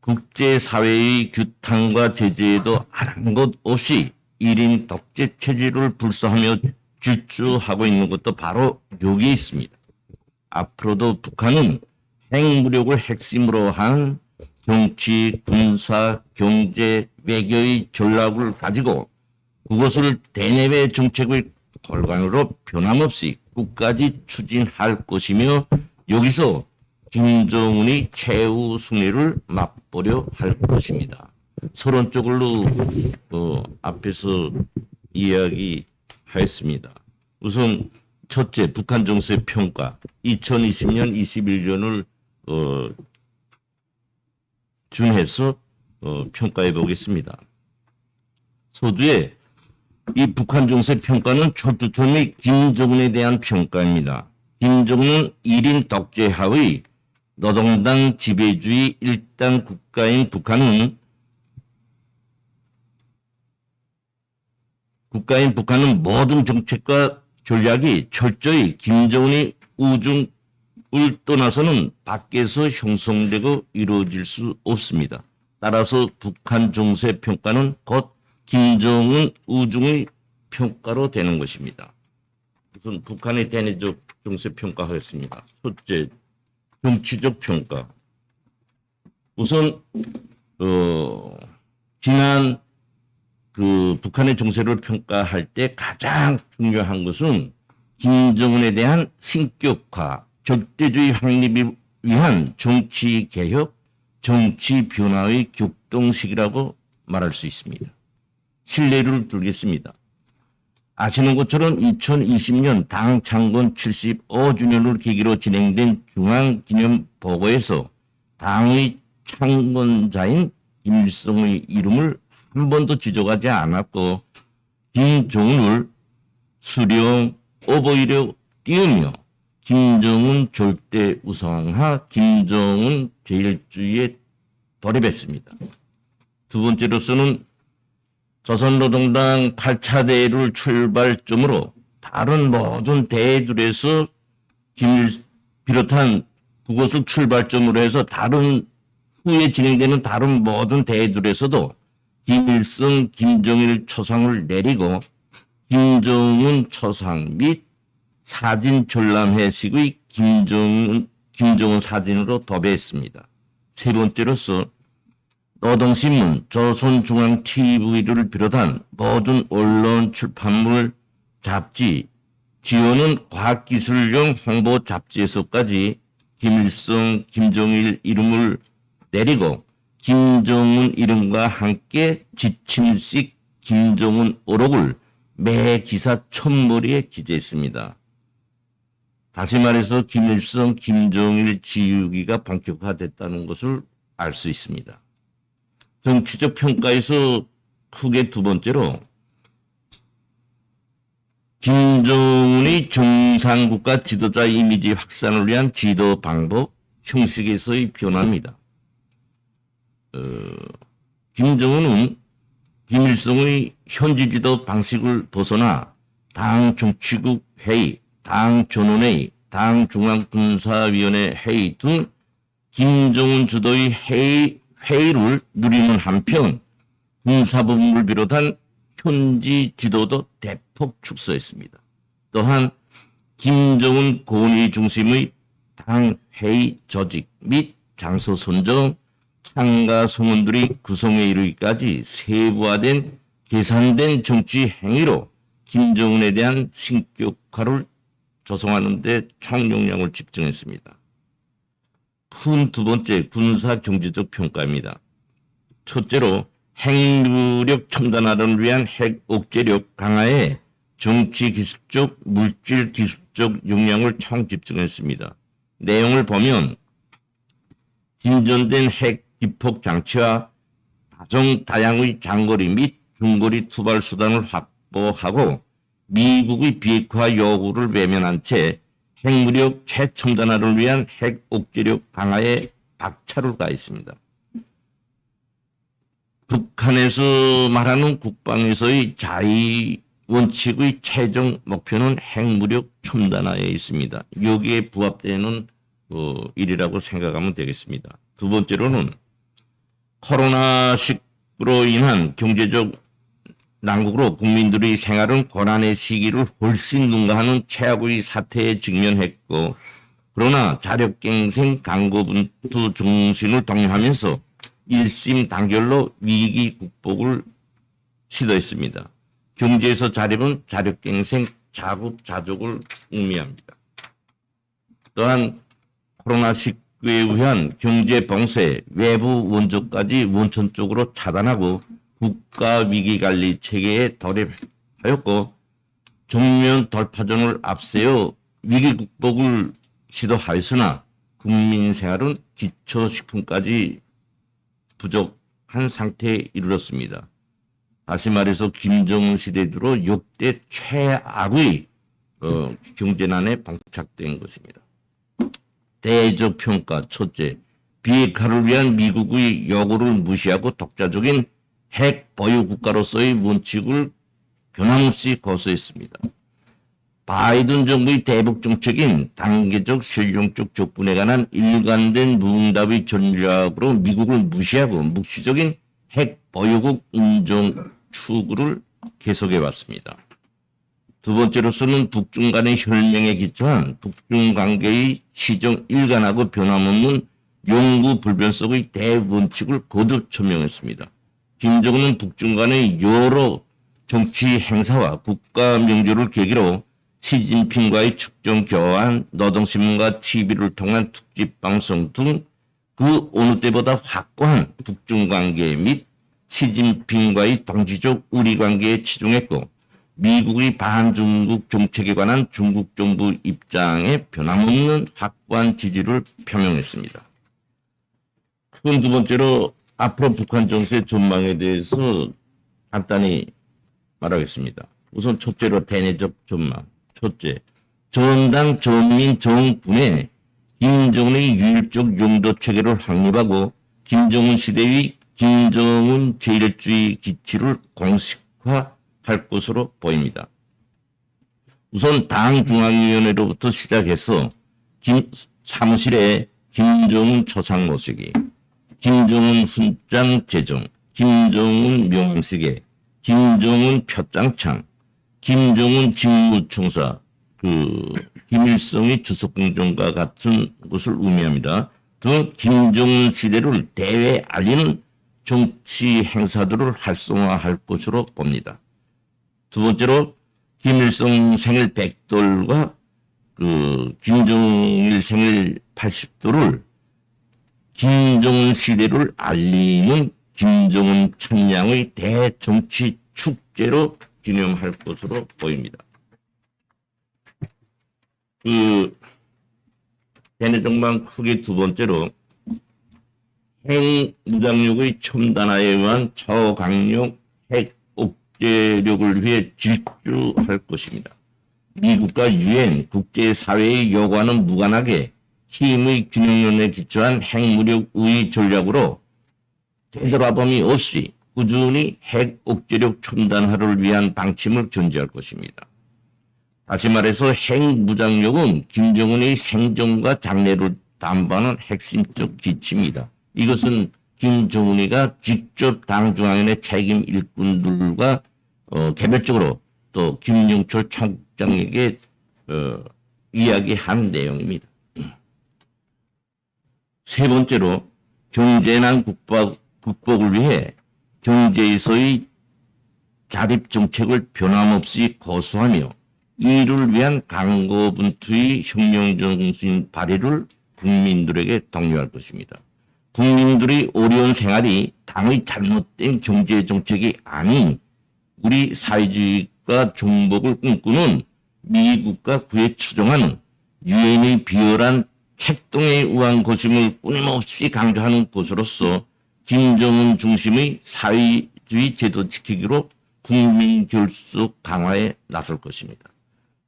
국제사회의 규탄과 제재에도 아랑곳 없이 1인 독재 체제를 불사하며 질주하고 있는 것도 바로 여기에 있습니다. 앞으로도 북한은 핵무력을 핵심으로 한 정치, 군사, 경제, 외교의 전략을 가지고 그것을 대내외 정책의 골간으로 변함없이 끝까지 추진할 것이며 여기서 김정은이 최후 승리를 맛보려 할 것입니다. 서론적으로 앞에서 이야기하였습니다. 우선 첫째, 북한 정세 평가 2020년, 21년을 준해서 평가해 보겠습니다. 서두에 이 북한 정세 평가는 초두촌의 김정은에 대한 평가입니다. 김정은은 1인 독재하의 노동당 지배주의 일당 국가인 북한은 모든 정책과 전략이 철저히 김정은이 우중을 떠나서는 밖에서 형성되고 이루어질 수 없습니다. 따라서 북한 정세 평가는 곧 김정은 우중의 평가로 되는 것입니다. 우선 북한의 대내적 정세 평가하겠습니다. 첫째, 정치적 평가. 우선 지난 북한의 정세를 평가할 때 가장 중요한 것은 김정은에 대한 신격화, 적대주의 확립을 위한 정치 개혁, 정치 변화의 격동식이라고 말할 수 있습니다. 실례를 들겠습니다. 아시는 것처럼 2020년 당 창건 75주년을 계기로 진행된 중앙기념보고에서 당의 창건자인 김일성의 이름을 한 번도 지적하지 않았고 김정은을 수령, 어버이로 띄우며 김정은 절대 우상화, 김정은 제일주의에 돌입했습니다. 두 번째로서는 조선노동당 8차 대회를 출발점으로 다른 모든 대회들에서 김일 비롯한 그것을 출발점으로 해서 다른 후에 진행되는 다른 모든 대회들에서도 김일성, 김정일 초상을 내리고 김정은 초상 및 사진 전람회식의 김정은 사진으로 도배했습니다. 세 번째로서 노동신문, 조선중앙TV를 비롯한 모든 언론, 출판물, 잡지, 지원은 과학기술용 홍보 잡지에서까지 김일성, 김정일 이름을 내리고 김정은 이름과 함께 지침식 김정은 어록을 매 기사 첫머리에 기재했습니다. 다시 말해서 김일성, 김정일 지우기가 본격화됐다는 것을 알 수 있습니다. 정치적 평가에서 크게 두 번째로 김정은의 정상국가 지도자 이미지 확산을 위한 지도 방법, 형식에서의 변화입니다. 김정은은 김일성의 현지 지도 방식을 벗어나 당 정치국 회의, 당 전원회의, 당 중앙군사위원회 회의 등 김정은 주도의 회의를 누리는 한편 군사부문을 비롯한 현지 지도도 대폭 축소했습니다. 또한 김정은 권위 중심의 당 회의 조직 및 장소 선정, 참가 성원들이 구성에 이르기까지 세부화된 계산된 정치 행위로 김정은에 대한 신격화를 조성하는 데 총력량을 집중했습니다. 큰 두 번째 군사 경제적 평가입니다. 첫째로 핵무력 첨단화를 위한 핵 억제력 강화에 정치 기술적, 물질 기술적 역량을 총 집중했습니다. 내용을 보면 진전된 핵 기폭 장치와 다양의 장거리 및 중거리 투발 수단을 확보하고 미국의 비핵화 요구를 외면한 채 핵무력 최첨단화를 위한 핵 억제력 강화에 박차를 가했습니다. 북한에서 말하는 국방에서의 자위 원칙의 최종 목표는 핵무력 첨단화에 있습니다. 여기에 부합되는 일이라고 생각하면 되겠습니다. 두 번째로는 코로나19로 인한 경제적 난국으로 국민들의 생활은 고난의 시기를 훨씬 능가하는 최악의 사태에 직면했고, 그러나 자력갱생 강고분투 정신을 독려하면서 일심단결로 위기 극복을 시도했습니다. 경제에서 자립은 자력갱생 자급자족을 의미합니다. 또한 코로나19에 의한 경제 봉쇄, 외부 원조까지 원천적으로 차단하고 국가 위기관리 체계에 돌입하였고, 정면 돌파전을 앞세워 위기 극복을 시도하였으나 국민 생활은 기초식품까지 부족한 상태에 이르렀습니다. 다시 말해서 김정은 시대 들어 역대 최악의 경제난에 봉착된 것입니다. 대적 평가 첫째, 비핵화를 위한 미국의 요구를 무시하고 독자적인 핵 보유 국가로서의 원칙을 변함없이 고수했습니다. 바이든 정부의 대북 정책인 단계적 실용적 접근에 관한 일관된 무응답의 전략으로 미국을 무시하고 묵시적인 핵 보유국 인정 추구를 계속해 왔습니다. 두 번째로서는 북중 간의 혈맹에 기초한 북중 관계의 시정 일관하고 변함없는 영구 불변속의 대원칙을 거듭 천명했습니다. 김정은은 북중 간의 여러 정치 행사와 국가 명절을 계기로 시진핑과의 축정 교환, 노동신문과 TV를 통한 특집 방송 등 그 어느 때보다 확고한 북중 관계 및 시진핑과의 동지적 우리 관계에 치중했고, 미국의 반중국 정책에 관한 중국 정부 입장에 변함없는 확고한 지지를 표명했습니다. 그럼 두 번째로 앞으로 북한 정세 전망에 대해서 간단히 말하겠습니다. 우선 첫째로 대내적 전망. 첫째, 전당 전민 정군의 김정은의 유일적 용도 체계를 확립하고 김정은 시대의 김정은 제1주의 기치를 공식화할 것으로 보입니다. 우선 당 중앙위원회로부터 시작해서 사무실에 김정은 초상 모시기, 김정은 훈장 제정, 김정은 명시계, 김정은 표창장, 김정은 직무청사, 김일성의 주석공정과 같은 것을 의미합니다. 등 김정은 시대를 대외 알리는 정치 행사들을 활성화할 것으로 봅니다. 두 번째로 김일성 생일 100돌과 김정일 생일 80돌을 김정은 시대를 알리는 김정은 찬양의 대정치 축제로 기념할 것으로 보입니다. 대내정방 크게 두 번째로 핵 무장력의 첨단화에 의한 초강력 핵 억제력을 위해 질주할 것입니다. 미국과 유엔, 국제사회의 요구와는 무관하게 힘의 균형론에 기초한 핵무력 우위 전략으로 되돌아봄이 없이 꾸준히 핵 억제력 첨단화를 위한 방침을 견지할 것입니다. 다시 말해서 핵무장력은 김정은의 생존과 장래를 담보하는 핵심적 기치입니다. 이것은 김정은이가 직접 당 중앙위원회 책임 일꾼들과 개별적으로 또 김영철 총장에게 이야기한 내용입니다. 세 번째로 경제난 극복을 위해 경제에서의 자립 정책을 변함없이 고수하며 이를 위한 강고분투의 혁명정신 발휘를 국민들에게 독려할 것입니다. 국민들의 어려운 생활이 당의 잘못된 경제정책이 아닌 우리 사회주의과 종복을 꿈꾸는 미국과 그에 추종하는 유엔의 비열한 책동에 의한 것임을 끊임없이 강조하는 것으로서 김정은 중심의 사회주의 제도 지키기로 국민 결속 강화에 나설 것입니다.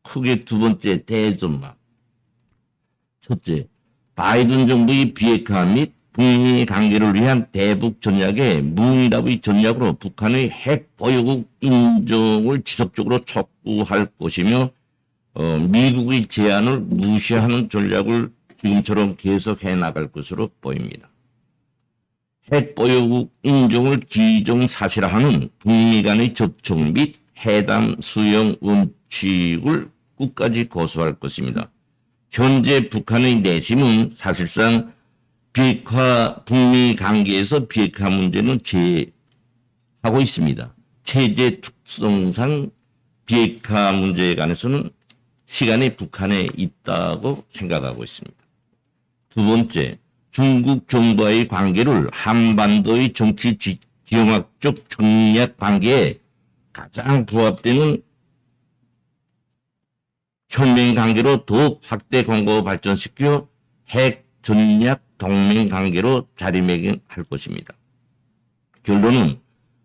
크게 두 번째 대전망. 첫째, 바이든 정부의 비핵화 및 북미 관계를 위한 대북 전략의 무이랍의 전략으로 북한의 핵 보유국 인정을 지속적으로 촉구할 것이며 미국의 제안을 무시하는 전략을 지금처럼 계속해 나갈 것으로 보입니다. 핵 보유국 인정을 기정사실화하는 북미 간의 접촉 및 회담 수용 원칙을 끝까지 고수할 것입니다. 현재 북한의 내심은 사실상 비핵화 북미 관계에서 비핵화 문제는 제하고 있습니다. 체제 특성상 비핵화 문제에 관해서는 시간이 북한에 있다고 생각하고 있습니다. 두 번째, 중국 정부와의 관계를 한반도의 정치 지형학적 전략 관계에 가장 부합되는 혈맹 관계로 더욱 확대 공고 발전시켜 핵 전략 동맹 관계로 자리매김할 것입니다. 결론은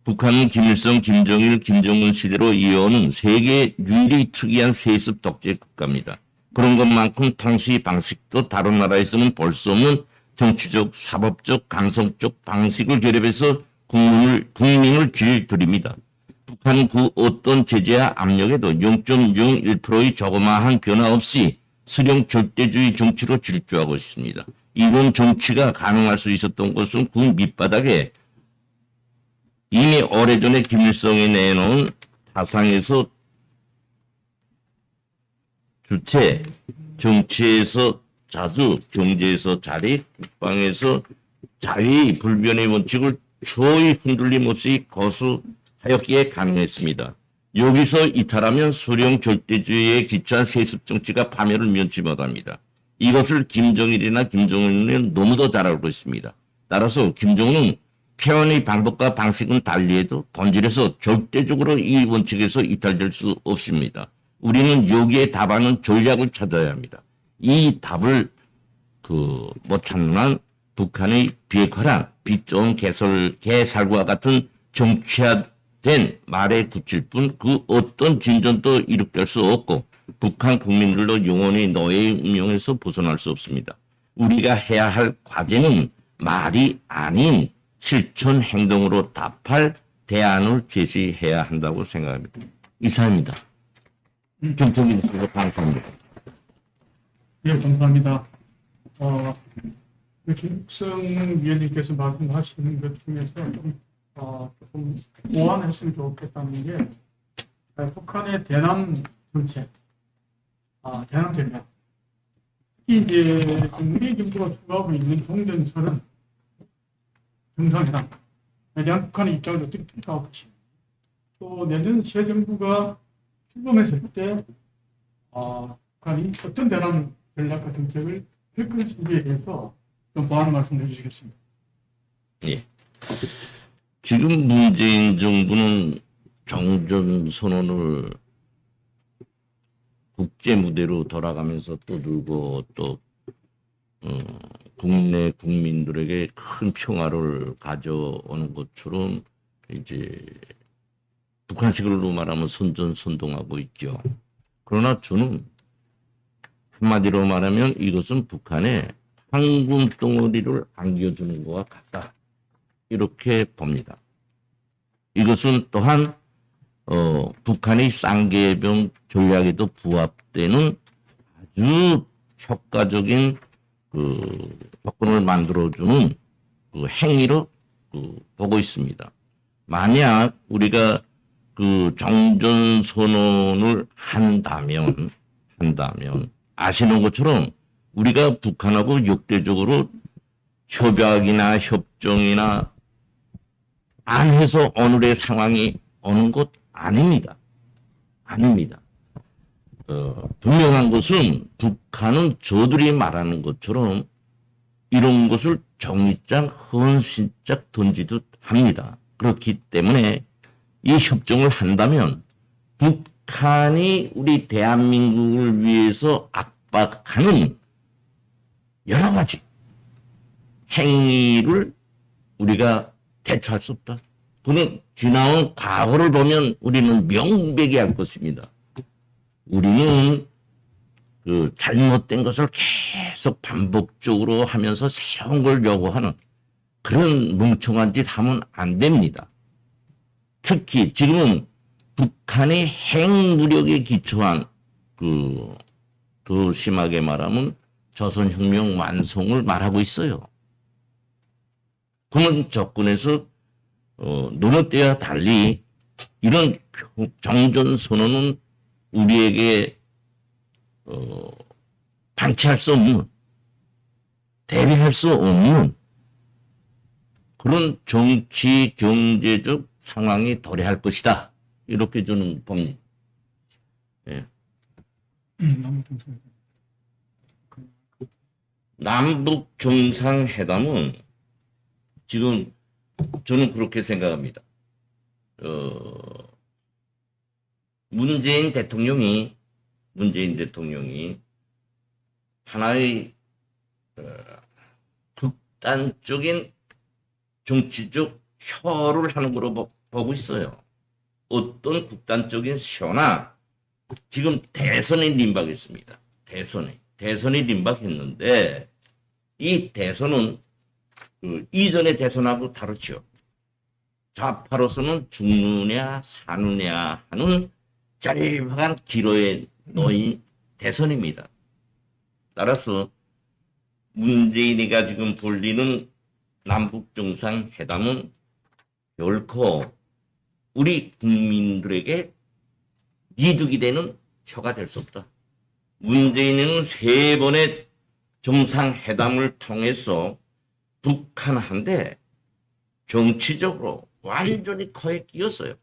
북한은 김일성, 김정일, 김정은 시대로 이어오는 세계 유일의 특이한 세습 독재 국가입니다. 그런 것만큼 통치 방식도 다른 나라에서는 볼 수 없는 정치적, 사법적, 감성적 방식을 결합해서 국민을 길들입니다. 북한은 그 어떤 제재와 압력에도 0.01%의 조그마한 변화 없이 수령 절대주의 정치로 질주하고 있습니다. 이런 정치가 가능할 수 있었던 것은 그 밑바닥에 이미 오래전에 김일성이 내놓은 사상에서 주체, 정치에서 자주, 경제에서 자리, 국방에서 자위, 불변의 원칙을 초의 흔들림 없이 고수하였기에 가능했습니다. 여기서 이탈하면 수령 절대주의에 기초한 세습 정치가 파멸을 면치 못합니다. 이것을 김정일이나 김정은은 너무도 잘 알고 있습니다. 따라서 김정은은 표현의 방법과 방식은 달리해도 본질에서 절대적으로 이 원칙에서 이탈될 수 없습니다. 우리는 여기에 답하는 전략을 찾아야 합니다. 이 답을 못 찾는 한 북한의 비핵화란 빛 좋은 개살과 같은 정치화된 말에 그칠 뿐 그 어떤 진전도 이룩될 수 없고 북한 국민들도 영원히 노예의 운명에서 벗어날 수 없습니다. 우리가 해야 할 과제는 말이 아닌 실천 행동으로 답할 대안을 제시해야 한다고 생각합니다. 이상입니다. 경청님 감사합니다. 예, 감사합니다. 김uk성 위원님께서 말씀하시는 것 중에서 좀 보완했으면 좋겠다는 게 북한의 대남 정책, 대남 전략. 특히 이제 우리 정부가 추구하고 있는 종전선언, 정상회담에 대한 북한의 입장을 어떻게 평가하고 계십니까? 또 내년 새 정부가 출범했을 때 북한이 어떤 대남 전략과 정책을 할 것인지에 대해서 좀 보완 말씀해 주시겠습니다. 예. 지금 문재인 정부는 종전선언을 국제 무대로 돌아가면서 떠들고 또 국내 국민들에게 큰 평화를 가져오는 것처럼 이제 북한식으로 말하면 선전선동하고 있죠. 그러나 저는 한마디로 말하면 이것은 북한의 황금 덩어리를 안겨주는 것과 같다. 이렇게 봅니다. 이것은 또한 북한의 쌍계병 전략에도 부합되는 아주 효과적인 조건을 만들어주는 행위로 보고 있습니다. 만약 우리가 종전선언을 한다면 아시는 것처럼 우리가 북한하고 역대적으로 협약이나 협정이나 안 해서 오늘의 상황이 오는 것 아닙니다. 분명한 것은 북한은 저들이 말하는 것처럼 이런 것을 종이장, 헌신짝 던지듯 합니다. 그렇기 때문에 이 협정을 한다면 북한이 우리 대한민국을 위해서 압박하는 여러 가지 행위를 우리가 대처할 수 없다. 그는 지나온 과거를 보면 우리는 명백히 알 것입니다. 우리는 그 잘못된 것을 계속 반복적으로 하면서 새로운 걸 요구하는 그런 멍청한 짓 하면 안 됩니다. 특히 지금은 북한의 핵무력에 기초한 더 심하게 말하면 조선혁명 완성을 말하고 있어요. 그런 접근에서 노력 때와 달리 이런 정전선언은 우리에게 방치할 수 없는, 대비할 수 없는 그런 정치, 경제적 상황이 도래할 것이다. 이렇게 저는 봅니다. 예. 남북 정상회담은 지금 저는 그렇게 생각합니다. 문재인 대통령이 하나의 극단적인 정치적 쇼를 하는 거로 보고 있어요. 어떤 극단적인 쇼나 지금 대선에 임박했습니다. 대선에 임박했는데 이 대선은 그 이전의 대선하고 다르죠. 좌파로서는 죽느냐 사느냐 하는 짤막한 기로에 놓인 대선입니다. 따라서 문재인이가 지금 벌리는 남북정상회담은 결코 우리 국민들에게 이득이 되는 쇼가 될 수 없다. 문재인은 3번의 정상회담을 통해서 북한한테 정치적으로 완전히 코에 끼었어요.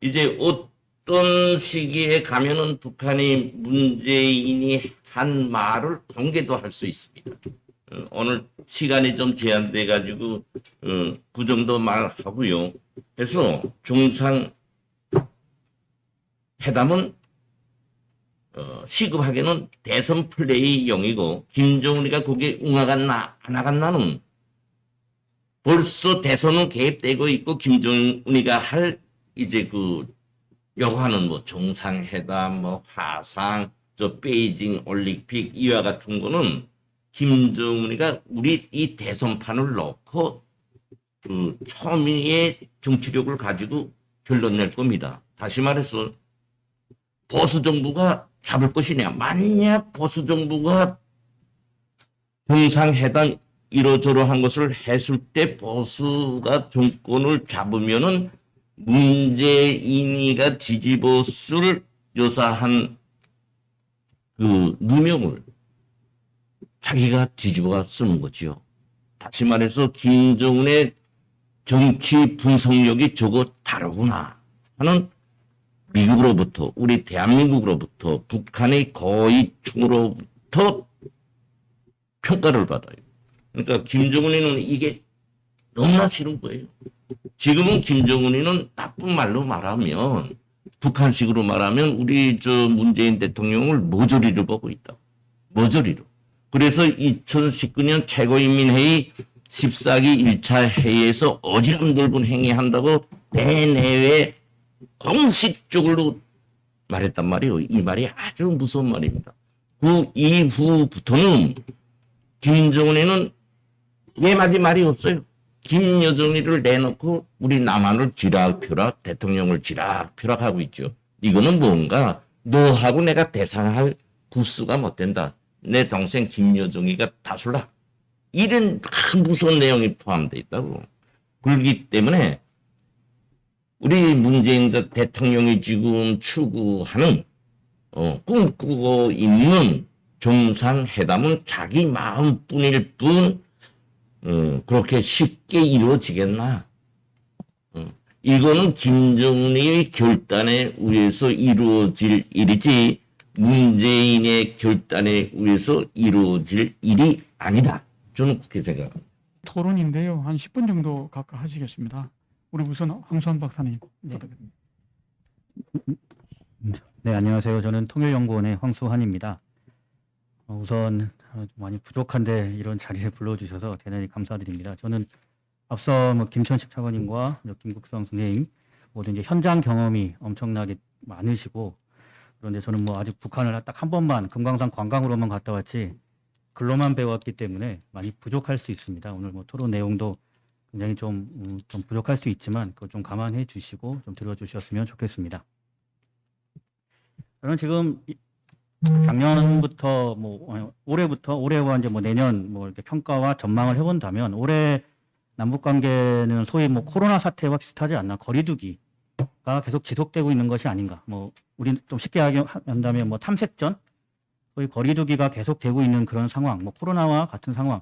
이제 어떤 시기에 가면은 북한이 문재인이 한 말을 공개도 할 수 있습니다. 오늘 시간이 좀 제한돼 가지고 그 정도 말하고요. 그래서 정상 회담은 시급하게는 대선 플레이용이고 김정은이가 거기에 응하갔나 안 하갔나는 벌써 대선은 개입되고 있고 김정은이가 할 이제 그 요구하는 뭐 정상회담 뭐 화상 저 베이징 올림픽 이와 같은 거는 김정은이가 우리 이 대선판을 놓고 그 초미의 정치력을 가지고 결론 낼 겁니다. 다시 말해서 보수 정부가 잡을 것이냐. 만약 보수 정부가 정상회담 이러저러한 것을 했을 때 보수가 정권을 잡으면은 문재인이가 뒤집어쓸 유사한 그 누명을 자기가 뒤집어 쓰는 거지요. 다시 말해서 김정은의 정치 분석력이 저거 다르구나 하는 미국으로부터 우리 대한민국으로부터 북한의 고위층으로부터 평가를 받아요. 그러니까 김정은이는 이게 너무나 싫은 거예요. 지금은 김정은이는 나쁜 말로 말하면 북한식으로 말하면 우리 저 문재인 대통령을 모조리로 보고 있다. 모조리로. 그래서 2019년 최고인민회의 14기 1차 회의에서 어지럼 넓은 행위한다고 내내외 공식적으로 말했단 말이에요. 이 말이 아주 무서운 말입니다. 그 이후부터는 김정은이는 예마디 말이 없어요. 김여정이를 내놓고 우리 남한을 쥐락펴락 대통령을 쥐락펴락 하고 있죠. 이거는 뭔가 너하고 내가 대상할 구수가 못 된다. 내 동생 김여정이가 다술라. 이런 무서운 내용이 포함되어 있다고. 그렇기 때문에 우리 문재인 대통령이 지금 추구하는 꿈꾸고 있는 정상회담은 자기 마음뿐일 뿐 그렇게 쉽게 이루어지겠나? 이거는 김정은의 결단에 의해서 이루어질 일이지 문재인의 결단에 의해서 이루어질 일이 아니다. 저는 그렇게 생각합니다. 토론인데요. 한 10분 정도 각각 하시겠습니다. 우리 우선 황수환 박사님. 네. 네, 안녕하세요. 저는 통일연구원의 황수환입니다. 우선 많이 부족한데 이런 자리에 불러주셔서 대단히 감사드립니다. 저는 앞서 뭐 김천식 차관님과 김국성 선생님 모두 이제 현장 경험이 엄청나게 많으시고, 그런데 저는 뭐 아직 북한을 딱 한 번만 금강산 관광으로만 갔다 왔지 글로만 배웠기 때문에 많이 부족할 수 있습니다. 오늘 뭐 토론 내용도 굉장히 좀 부족할 수 있지만 그거 좀 감안해 주시고 좀 들어주셨으면 좋겠습니다. 저는 지금 작년부터 뭐 올해와 이제 뭐 내년 뭐 이렇게 평가와 전망을 해본다면, 올해 남북 관계는 소위 뭐 코로나 사태와 비슷하지 않나, 거리두기가 계속 지속되고 있는 것이 아닌가. 뭐 우리 좀 쉽게 한다면 뭐 탐색전, 소위 거리두기가 계속되고 있는 그런 상황, 뭐 코로나와 같은 상황.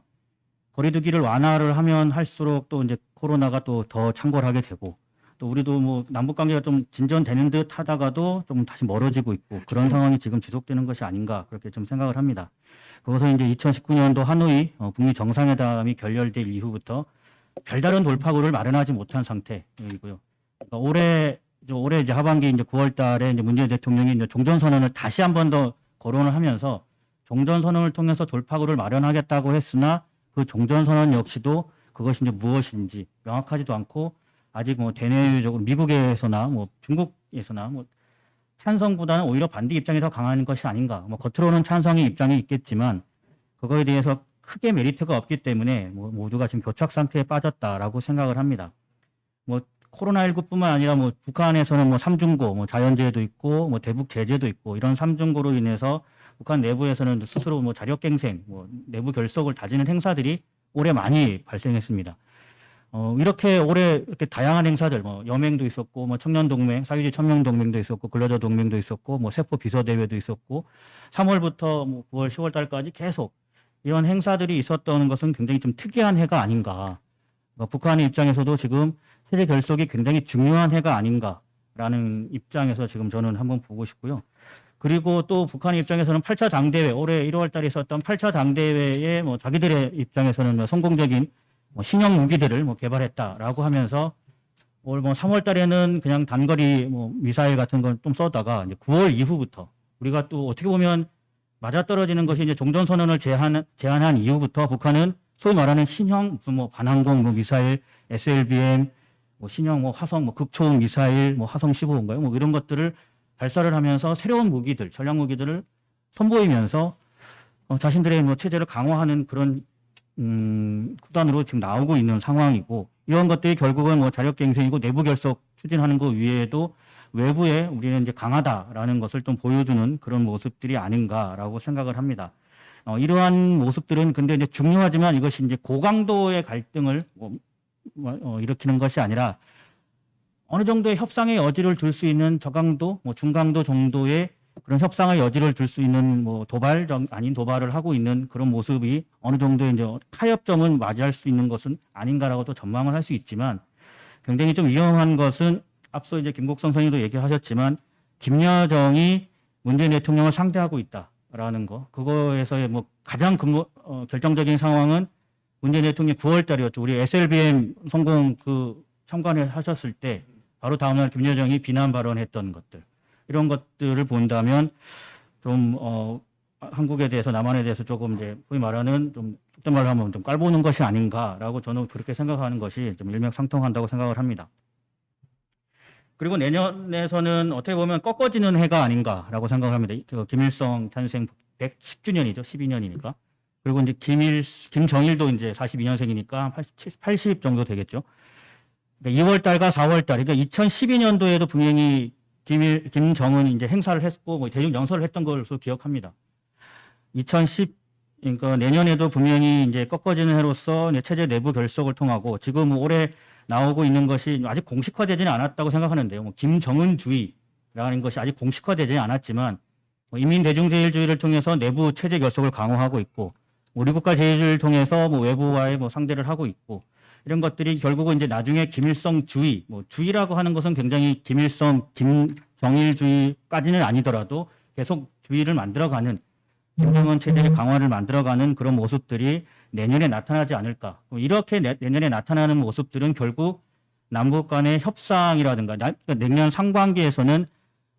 거리두기를 완화를 하면 할수록 또 이제 코로나가 또 더 창궐하게 되고, 또 우리도 뭐 남북 관계가 좀 진전되는 듯 하다가도 좀 다시 멀어지고 있고, 그런 상황이 지금 지속되는 것이 아닌가, 그렇게 좀 생각을 합니다. 그래서 이제 2019년도 하노이 북미 정상회담이 결렬될 이후부터 별다른 돌파구를 마련하지 못한 상태이고요. 그러니까 올해 이제 하반기 이제 9월 달에 이제 문재인 대통령이 이제 종전선언을 다시 한 번 더 거론을 하면서 종전선언을 통해서 돌파구를 마련하겠다고 했으나, 그 종전선언 역시도 그것이 이제 무엇인지 명확하지도 않고, 아직 뭐 대내적으로 미국에서나 뭐 중국에서나 뭐 찬성보다는 오히려 반대 입장이 더 강한 것이 아닌가. 뭐 겉으로는 찬성의 입장이 있겠지만 그거에 대해서 크게 메리트가 없기 때문에 뭐 모두가 지금 교착 상태에 빠졌다라고 생각을 합니다. 뭐 코로나19뿐만 아니라 뭐 북한에서는 뭐 삼중고, 뭐 자연재해도 있고 뭐 대북 제재도 있고, 이런 삼중고로 인해서 북한 내부에서는 스스로 뭐 자력갱생, 뭐 내부 결속을 다지는 행사들이 올해 많이 발생했습니다. 이렇게 올해 이렇게 다양한 행사들, 뭐 여맹도 있었고, 뭐 청년동맹, 사회주의 청년동맹도 있었고, 근로자 동맹도 있었고, 뭐 세포 비서대회도 있었고, 3월부터 뭐 9월, 10월 달까지 계속 이런 행사들이 있었던 것은 굉장히 좀 특이한 해가 아닌가. 북한의 입장에서도 지금 세대 결속이 굉장히 중요한 해가 아닌가라는 입장에서 지금 저는 한번 보고 싶고요. 그리고 또 북한의 입장에서는 8차 당대회, 올해 1월 달에 있었던 8차 당대회에 뭐 자기들의 입장에서는 뭐 성공적인 뭐 신형 무기들을 뭐 개발했다라고 하면서, 올 뭐 3월 달에는 그냥 단거리 뭐 미사일 같은 걸 좀 쏘다가 이제 9월 이후부터 우리가 또 어떻게 보면 맞아떨어지는 것이 이제 종전선언을 제안한 이후부터 북한은 소위 말하는 신형 무슨 뭐 반항공 뭐 미사일, SLBM, 뭐 신형 뭐 화성 뭐 극초음 미사일, 뭐 화성 15인가요? 뭐 이런 것들을 발사를 하면서 새로운 무기들, 전략 무기들을 선보이면서 자신들의 뭐 체제를 강화하는 그런 수단으로 지금 나오고 있는 상황이고, 이런 것들이 결국은 뭐 자력갱생이고 내부 결속 추진하는 것 위에도 외부에 우리는 이제 강하다라는 것을 좀 보여주는 그런 모습들이 아닌가라고 생각을 합니다. 이러한 모습들은 근데 이제 중요하지만 이것이 이제 고강도의 갈등을 일으키는 것이 아니라 어느 정도의 협상의 여지를 둘 수 있는 저강도, 뭐 중강도 정도의 그런 협상의 여지를 둘 수 있는 뭐 도발 아닌 도발을 하고 있는 그런 모습이 어느 정도의 이제 타협점은 맞이할 수 있는 것은 아닌가라고 또 전망을 할 수 있지만, 굉장히 좀 위험한 것은 앞서 이제 김국성 선생님도 얘기하셨지만 김여정이 문재인 대통령을 상대하고 있다라는 거, 그거에서의 뭐 가장 결정적인 상황은 문재인 대통령이 9월 달이었죠. 우리 SLBM 성공 참관을 하셨을 때 바로 다음날 김여정이 비난 발언했던 것들, 이런 것들을 본다면 좀 한국에 대해서, 남한에 대해서 조금 이제 소위 말하는 좀 속된 말로 하면 좀 깔보는 것이 아닌가라고 저는 그렇게 생각하는 것이 좀 일맥상통한다고 생각을 합니다. 그리고 내년에서는 어떻게 보면 꺾어지는 해가 아닌가라고 생각을 합니다. 김일성 탄생 110주년이죠. 12년이니까. 그리고 이제 김정일도 이제 42년생이니까 80 정도 되겠죠. 2월 달과 4월 달, 그러니까 2012년도에도 분명히 김정은이 이제 행사를 했고, 뭐 대중 연설을 했던 것으로 기억합니다. 그러니까 내년에도 분명히 이제 꺾어지는 해로서 체제 내부 결속을 통하고, 지금 올해 나오고 있는 것이 아직 공식화되지는 않았다고 생각하는데요. 뭐 김정은주의라는 것이 아직 공식화되지는 않았지만, 뭐 인민대중제일주의를 통해서 내부 체제 결속을 강화하고 있고, 우리 국가 제일을 통해서 뭐 외부와의 뭐 상대를 하고 있고, 이런 것들이 결국은 이제 나중에 김일성주의, 뭐 주의라고 하는 것은 굉장히 김정일주의까지는 아니더라도 계속 주의를 만들어가는, 김정은 체제의 강화를 만들어가는 그런 모습들이 내년에 나타나지 않을까. 이렇게 내년에 나타나는 모습들은 결국 남북 간의 협상이라든가, 내년 상반기에서는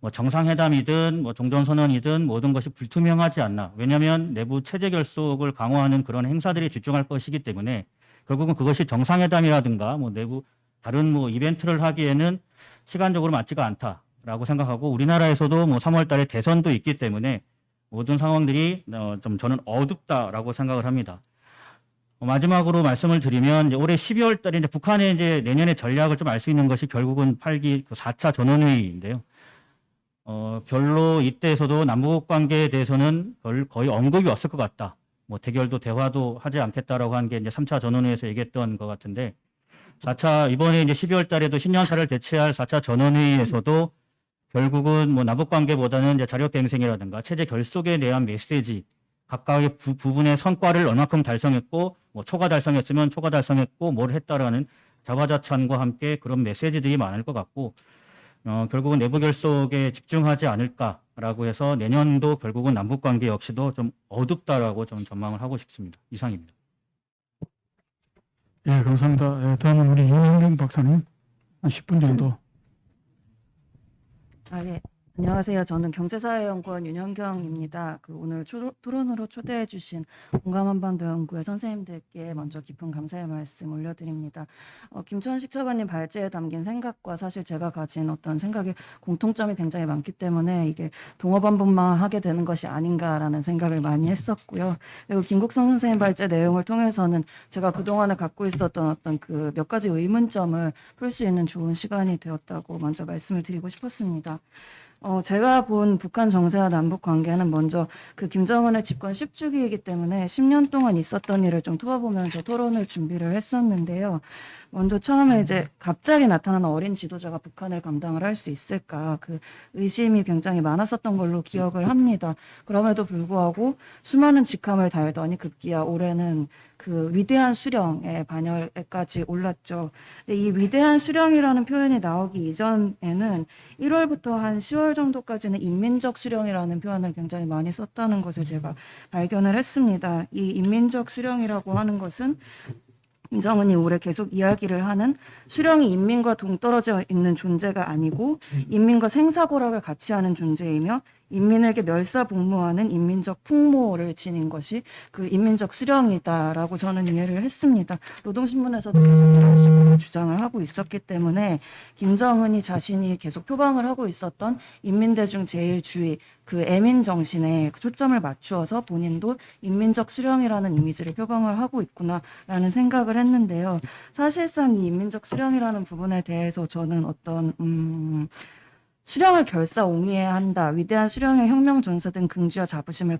뭐 정상회담이든 뭐 종전선언이든 모든 것이 불투명하지 않나. 왜냐하면 내부 체제 결속을 강화하는 그런 행사들이 집중할 것이기 때문에 결국은 그것이 정상회담이라든가 뭐 내부 다른 뭐 이벤트를 하기에는 시간적으로 맞지가 않다라고 생각하고 우리나라에서도 뭐 3월 달에 대선도 있기 때문에 모든 상황들이 좀 저는 어둡다라고 생각을 합니다. 마지막으로 말씀을 드리면 이제 올해 12월 달에 이제 북한의 이제 내년의 전략을 좀 알 수 있는 것이 결국은 8기 4차 전원회의인데요. 별로 이때에서도 남북 관계에 대해서는 거의 언급이 없을 것 같다. 뭐 대결도 대화도 하지 않겠다라고 한 게 이제 3차 전원회의에서 얘기했던 것 같은데 4차 이번에 이제 12월 달에도 신년사를 대체할 4차 전원회의에서도 결국은 뭐 남북 관계보다는 이제 자력갱생이라든가 체제 결속에 대한 메시지 각각의 부분의 성과를 얼마큼 달성했고 뭐 초과 달성했으면 초과 달성했고 뭘 했다라는 자화자찬과 함께 그런 메시지들이 많을 것 같고 결국은 내부 결속에 집중하지 않을까라고 해서 내년도 결국은 남북 관계 역시도 좀 어둡다라고 저는 전망을 하고 싶습니다. 이상입니다. 예, 감사합니다. 예, 다음은 우리 윤현경 박사님 한 10분 정도. 예. 안녕하세요. 저는 경제사회연구원 윤현경입니다. 오늘 토론으로 초대해 주신 공감한반도 연구회 선생님들께 먼저 깊은 감사의 말씀 올려드립니다. 김천식 차관님 발제에 담긴 생각과 사실 제가 가진 어떤 생각의 공통점이 굉장히 많기 때문에 이게 동어반복만 하게 되는 것이 아닌가라는 생각을 많이 했었고요. 그리고 김국선 선생님 발제 내용을 통해서는 제가 그동안에 갖고 있었던 어떤 그 몇 가지 의문점을 풀 수 있는 좋은 시간이 되었다고 먼저 말씀을 드리고 싶었습니다. 제가 본 북한 정세와 남북 관계는 먼저 그 김정은의 집권 10주기이기 때문에 10년 동안 있었던 일을 좀 토해보면서 토론을 준비를 했었는데요. 먼저 처음에 이제 갑자기 나타나는 어린 지도자가 북한을 감당을 할 수 있을까 그 의심이 굉장히 많았었던 걸로 기억을 합니다. 그럼에도 불구하고 수많은 직함을 달더니 급기야 올해는 그 위대한 수령의 반열에까지 올랐죠. 근데 이 위대한 수령이라는 표현이 나오기 이전에는 1월부터 한 10월 정도까지는 인민적 수령이라는 표현을 굉장히 많이 썼다는 것을 제가 발견을 했습니다. 이 인민적 수령이라고 하는 것은 김정은이 올해 계속 이야기를 하는 수령이 인민과 동떨어져 있는 존재가 아니고 인민과 생사고락을 같이 하는 존재이며 인민에게 멸사복무하는 인민적 풍모를 지닌 것이 그 인민적 수령이다라고 저는 이해를 했습니다. 노동신문에서도 계속 이런 식으로 주장을 하고 있었기 때문에 김정은이 자신이 계속 표방을 하고 있었던 인민대중 제일주의 그 애민 정신에 초점을 맞추어서 본인도 인민적 수령이라는 이미지를 표방을 하고 있구나라는 생각을 했는데요. 사실상 이 인민적 수령이라는 부분에 대해서 저는 어떤 수령을 결사옹위해야 한다. 위대한 수령의 혁명 전사 등 긍지와 자부심을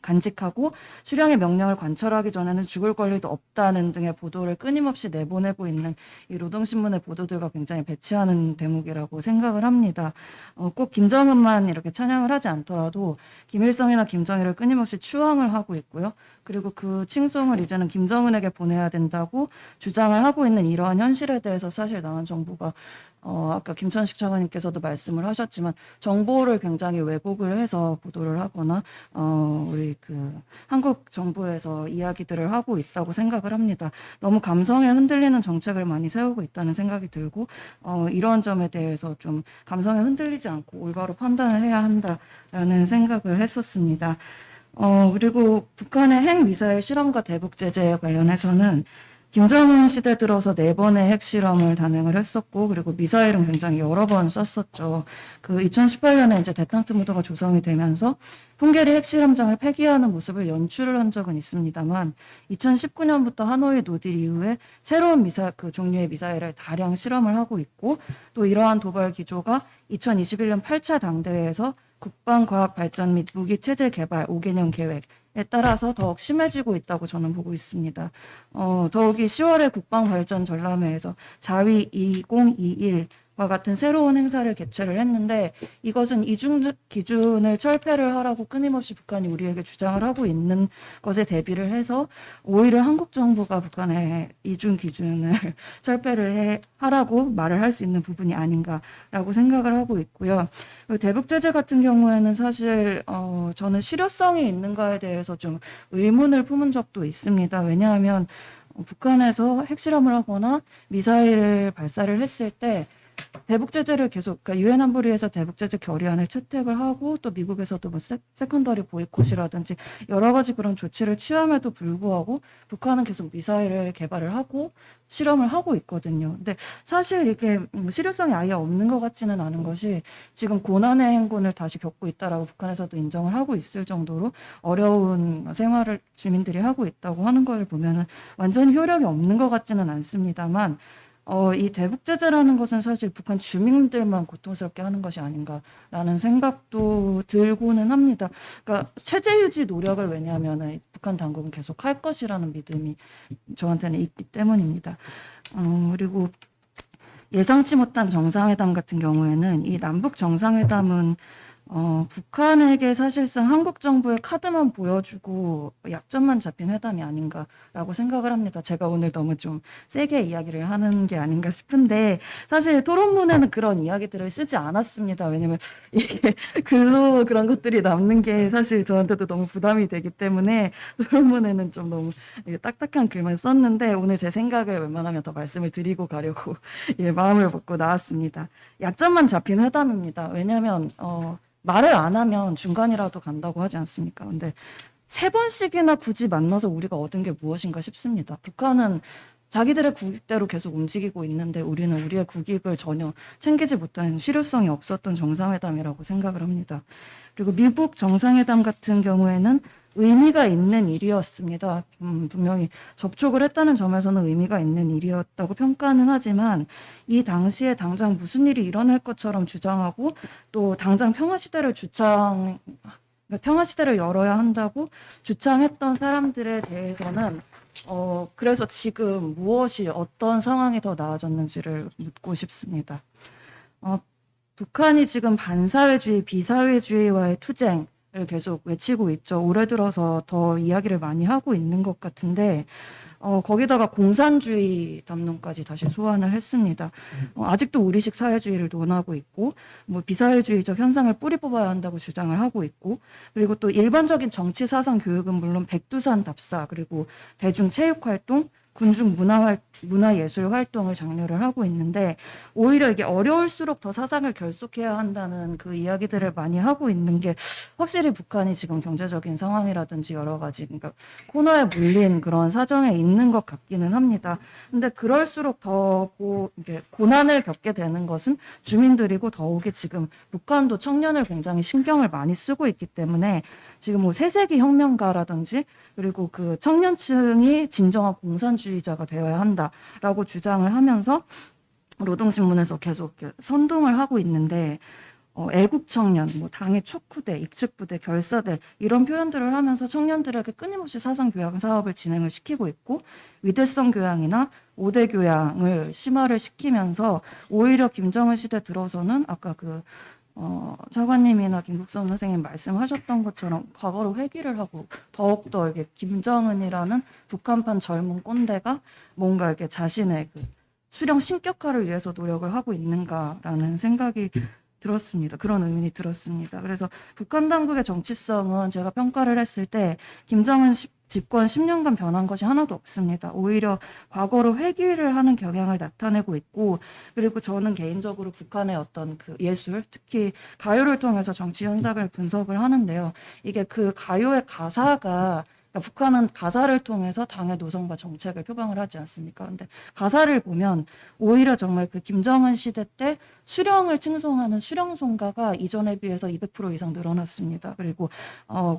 간직하고 수령의 명령을 관철하기 전에는 죽을 권리도 없다는 등의 보도를 끊임없이 내보내고 있는 이 노동신문의 보도들과 굉장히 배치하는 대목이라고 생각을 합니다. 꼭 김정은만 이렇게 찬양을 하지 않더라도 김일성이나 김정일을 끊임없이 추앙을 하고 있고요. 그리고 그 칭송을 이제는 김정은에게 보내야 된다고 주장을 하고 있는 이러한 현실에 대해서 사실 남한 정부가 아까 김천식 차관님께서도 말씀을 하셨지만 정보를 굉장히 왜곡을 해서 보도를 하거나 우리 그 한국 정부에서 이야기들을 하고 있다고 생각을 합니다. 너무 감성에 흔들리는 정책을 많이 세우고 있다는 생각이 들고 이러한 점에 대해서 좀 감성에 흔들리지 않고 올바로 판단을 해야 한다라는 생각을 했었습니다. 그리고 북한의 핵미사일 실험과 대북 제재에 관련해서는 김정은 시대 들어서 4번의 핵실험을 단행을 했었고, 그리고 미사일은 굉장히 여러 번 쐈었죠. 그 2018년에 이제 대탕트 무드가 조성이 되면서 풍계리 핵실험장을 폐기하는 모습을 연출을 한 적은 있습니다만, 2019년부터 하노이 노딜 이후에 새로운 그 종류의 미사일을 다량 실험을 하고 있고, 또 이러한 도발 기조가 2021년 8차 당대회에서 국방과학발전 및 무기체제 개발 5개년 계획에 따라서 더욱 심해지고 있다고 저는 보고 있습니다. 더욱이 10월에 국방발전 전람회에서 자위 2021과 같은 새로운 행사를 개최를 했는데 이것은 이중 기준을 철폐를 하라고 끊임없이 북한이 우리에게 주장을 하고 있는 것에 대비를 해서 오히려 한국 정부가 북한의 이중 기준을 철폐를 하라고 말을 할 수 있는 부분이 아닌가라고 생각을 하고 있고요. 대북 제재 같은 경우에는 사실 저는 실효성이 있는가에 대해서 좀 의문을 품은 적도 있습니다. 왜냐하면 북한에서 핵실험을 하거나 미사일을 발사를 했을 때 대북 제재를 계속 그러니까 유엔 안보리에서 대북 제재 결의안을 채택을 하고 또 미국에서도 뭐 세컨더리 보이콧이라든지 여러 가지 그런 조치를 취함에도 불구하고 북한은 계속 미사일을 개발을 하고 실험을 하고 있거든요. 근데 사실 이게 실효성이 아예 없는 것 같지는 않은 것이 지금 고난의 행군을 다시 겪고 있다라고 북한에서도 인정을 하고 있을 정도로 어려운 생활을 주민들이 하고 있다고 하는 걸 보면은 완전히 효력이 없는 것 같지는 않습니다만 이 대북 제재라는 것은 사실 북한 주민들만 고통스럽게 하는 것이 아닌가라는 생각도 들고는 합니다. 그러니까 체제 유지 노력을 왜냐하면 북한 당국은 계속 할 것이라는 믿음이 저한테는 있기 때문입니다. 그리고 예상치 못한 정상회담 같은 경우에는 이 남북 정상회담은 북한에게 사실상 한국 정부의 카드만 보여주고 약점만 잡힌 회담이 아닌가라고 생각을 합니다. 제가 오늘 너무 좀 세게 이야기를 하는 게 아닌가 싶은데 사실 토론문에는 그런 이야기들을 쓰지 않았습니다. 왜냐면 이게 글로 그런 것들이 남는 게 사실 저한테도 너무 부담이 되기 때문에 토론문에는 좀 너무 딱딱한 글만 썼는데 오늘 제 생각을 웬만하면 더 말씀을 드리고 가려고 마음을 먹고 나왔습니다. 약점만 잡힌 회담입니다. 왜냐하면 말을 안 하면 중간이라도 간다고 하지 않습니까? 근데 3번씩이나 굳이 만나서 우리가 얻은 게 무엇인가 싶습니다. 북한은 자기들의 국익대로 계속 움직이고 있는데 우리는 우리의 국익을 전혀 챙기지 못한 실효성이 없었던 정상회담이라고 생각을 합니다. 그리고 미국 정상회담 같은 경우에는 의미가 있는 일이었습니다. 분명히 접촉을 했다는 점에서는 의미가 있는 일이었다고 평가는 하지만 이 당시에 당장 무슨 일이 일어날 것처럼 주장하고 또 당장 평화시대를 평화시대를 열어야 한다고 주장했던 사람들에 대해서는 그래서 지금 무엇이 어떤 상황이 더 나아졌는지를 묻고 싶습니다. 북한이 지금 반사회주의, 비사회주의와의 투쟁 을 계속 외치고 있죠. 올해 들어서 더 이야기를 많이 하고 있는 것 같은데 거기다가 공산주의 담론까지 다시 소환을 했습니다. 아직도 우리식 사회주의를 논하고 있고 뭐 비사회주의적 현상을 뿌리 뽑아야 한다고 주장을 하고 있고 그리고 또 일반적인 정치 사상 교육은 물론 백두산 답사 그리고 대중 체육 활동 군중 문화예술 활동을 장려를 하고 있는데 오히려 이게 어려울수록 더 사상을 결속해야 한다는 그 이야기들을 많이 하고 있는 게 확실히 북한이 지금 경제적인 상황이라든지 여러 가지 그러니까 코너에 물린 그런 사정에 있는 것 같기는 합니다. 근데 그럴수록 더 이게 고난을 겪게 되는 것은 주민들이고 더욱이 지금 북한도 청년을 굉장히 신경을 많이 쓰고 있기 때문에 지금 뭐 새세기 혁명가라든지 그리고 그 청년층이 진정한 공산주의자가 되어야 한다라고 주장을 하면서 노동신문에서 계속 선동을 하고 있는데 애국 청년, 뭐 당의 척후대, 익측부대, 결사대 이런 표현들을 하면서 청년들에게 끊임없이 사상 교양 사업을 진행을 시키고 있고 위대성 교양이나 5대 교양을 심화를 시키면서 오히려 김정은 시대 들어서는 아까 차관님이나 김국선 선생님 말씀하셨던 것처럼 과거로 회귀를 하고 더욱더 이게 김정은이라는 북한판 젊은 꼰대가 뭔가 이렇게 자신의 그 수령 신격화를 위해서 노력을 하고 있는가라는 생각이 들었습니다. 그런 의문이 들었습니다. 그래서 북한 당국의 정치성은 제가 평가를 했을 때 김정은 집권 10년간 변한 것이 하나도 없습니다. 오히려 과거로 회귀를 하는 경향을 나타내고 있고 그리고 저는 개인적으로 북한의 어떤 그 예술, 특히 가요를 통해서 정치 현상을 분석을 하는데요. 이게 그 가요의 가사가 그러니까 북한은 가사를 통해서 당의 노선과 정책을 표방을 하지 않습니까? 근데 가사를 보면 오히려 정말 그 김정은 시대 때 수령을 칭송하는 수령송가가 이전에 비해서 200% 이상 늘어났습니다. 그리고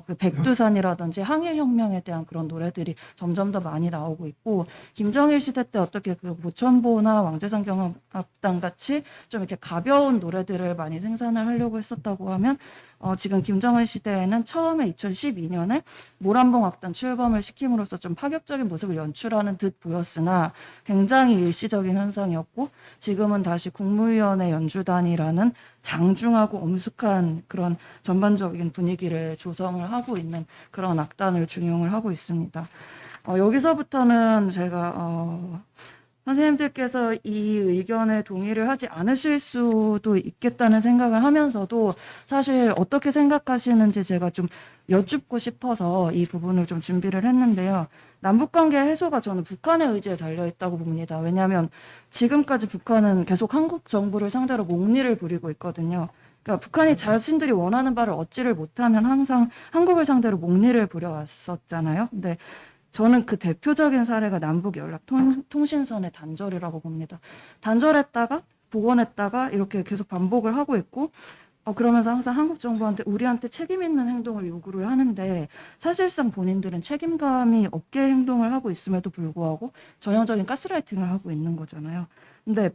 그 백두산이라든지 항일혁명에 대한 그런 노래들이 점점 더 많이 나오고 있고 김정일 시대 때 어떻게 그 보천보나 왕재산 경합당 같이 좀 이렇게 가벼운 노래들을 많이 생산을 하려고 했었다고 하면 지금 김정은 시대에는 처음에 2012년에 모란봉 악단 출범을 시킴으로써 좀 파격적인 모습을 연출하는 듯 보였으나 굉장히 일시적인 현상이었고 지금은 다시 국무위원회 연주단이라는 장중하고 엄숙한 그런 전반적인 분위기를 조성을 하고 있는 그런 악단을 중용을 하고 있습니다. 여기서부터는 제가 선생님들께서 이 의견에 동의를 하지 않으실 수도 있겠다는 생각을 하면서도 사실 어떻게 생각하시는지 제가 좀 여쭙고 싶어서 이 부분을 좀 준비를 했는데요. 남북관계 해소가 저는 북한의 의지에 달려있다고 봅니다. 왜냐하면 지금까지 북한은 계속 한국 정부를 상대로 목리를 부리고 있거든요. 그러니까 북한이 자신들이 원하는 바를 얻지를 못하면 항상 한국을 상대로 목리를 부려왔었잖아요. 근데 저는 그 대표적인 사례가 남북 연락 통신선의 단절이라고 봅니다. 단절했다가 복원했다가 이렇게 계속 반복을 하고 있고 그러면서 항상 한국 정부한테 우리한테 책임 있는 행동을 요구를 하는데 사실상 본인들은 책임감이 없게 행동을 하고 있음에도 불구하고 전형적인 가스라이팅을 하고 있는 거잖아요. 근데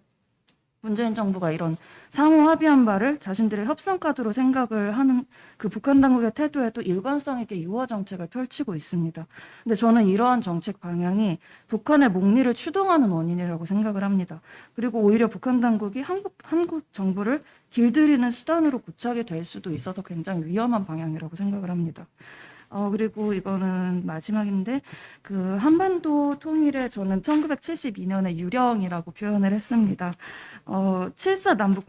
문재인 정부가 이런 상호 합의한 바를 자신들의 협상 카드로 생각을 하는 그 북한 당국의 태도에도 일관성 있게 유화 정책을 펼치고 있습니다. 근데 저는 이러한 정책 방향이 북한의 목리를 추동하는 원인이라고 생각을 합니다. 그리고 오히려 북한 당국이 한국 정부를 길들이는 수단으로 고착이 될 수도 있어서 굉장히 위험한 방향이라고 생각을 합니다. 그리고 이거는 마지막인데, 그 한반도 통일에 저는 1972년에 유령이라고 표현을 했습니다. 7.4 남북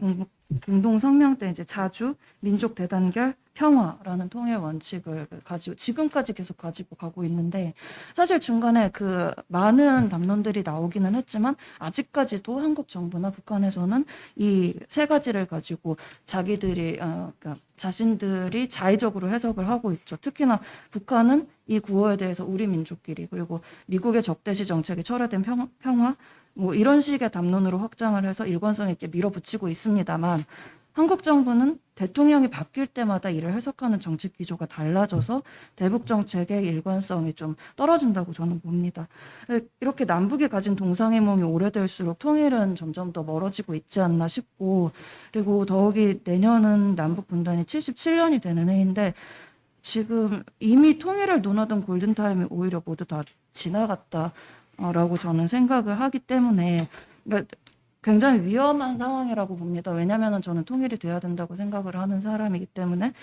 공동성명 때 이제 자주, 민족 대단결, 평화라는 통일 원칙을 가지고 지금까지 계속 가지고 가고 있는데 사실 중간에 그 많은 담론들이 나오기는 했지만 아직까지도 한국 정부나 북한에서는 이 세 가지를 가지고 자기들이 그러니까 자신들이 자의적으로 해석을 하고 있죠. 특히나 북한은 이 구호에 대해서 우리 민족끼리 그리고 미국의 적대시 정책이 철회된 평화 뭐 이런 식의 담론으로 확장을 해서 일관성 있게 밀어붙이고 있습니다만 한국 정부는 대통령이 바뀔 때마다 이를 해석하는 정책 기조가 달라져서 대북 정책의 일관성이 좀 떨어진다고 저는 봅니다. 이렇게 남북이 가진 동상이몽이 오래될수록 통일은 점점 더 멀어지고 있지 않나 싶고 그리고 더욱이 내년은 남북 분단이 77년이 되는 해인데 지금 이미 통일을 논하던 골든타임이 오히려 모두 다 지나갔다라고 저는 생각을 하기 때문에 그러니까 굉장히 위험한 상황이라고 봅니다. 왜냐하면 저는 통일이 돼야 된다고 생각을 하는 사람이기 때문에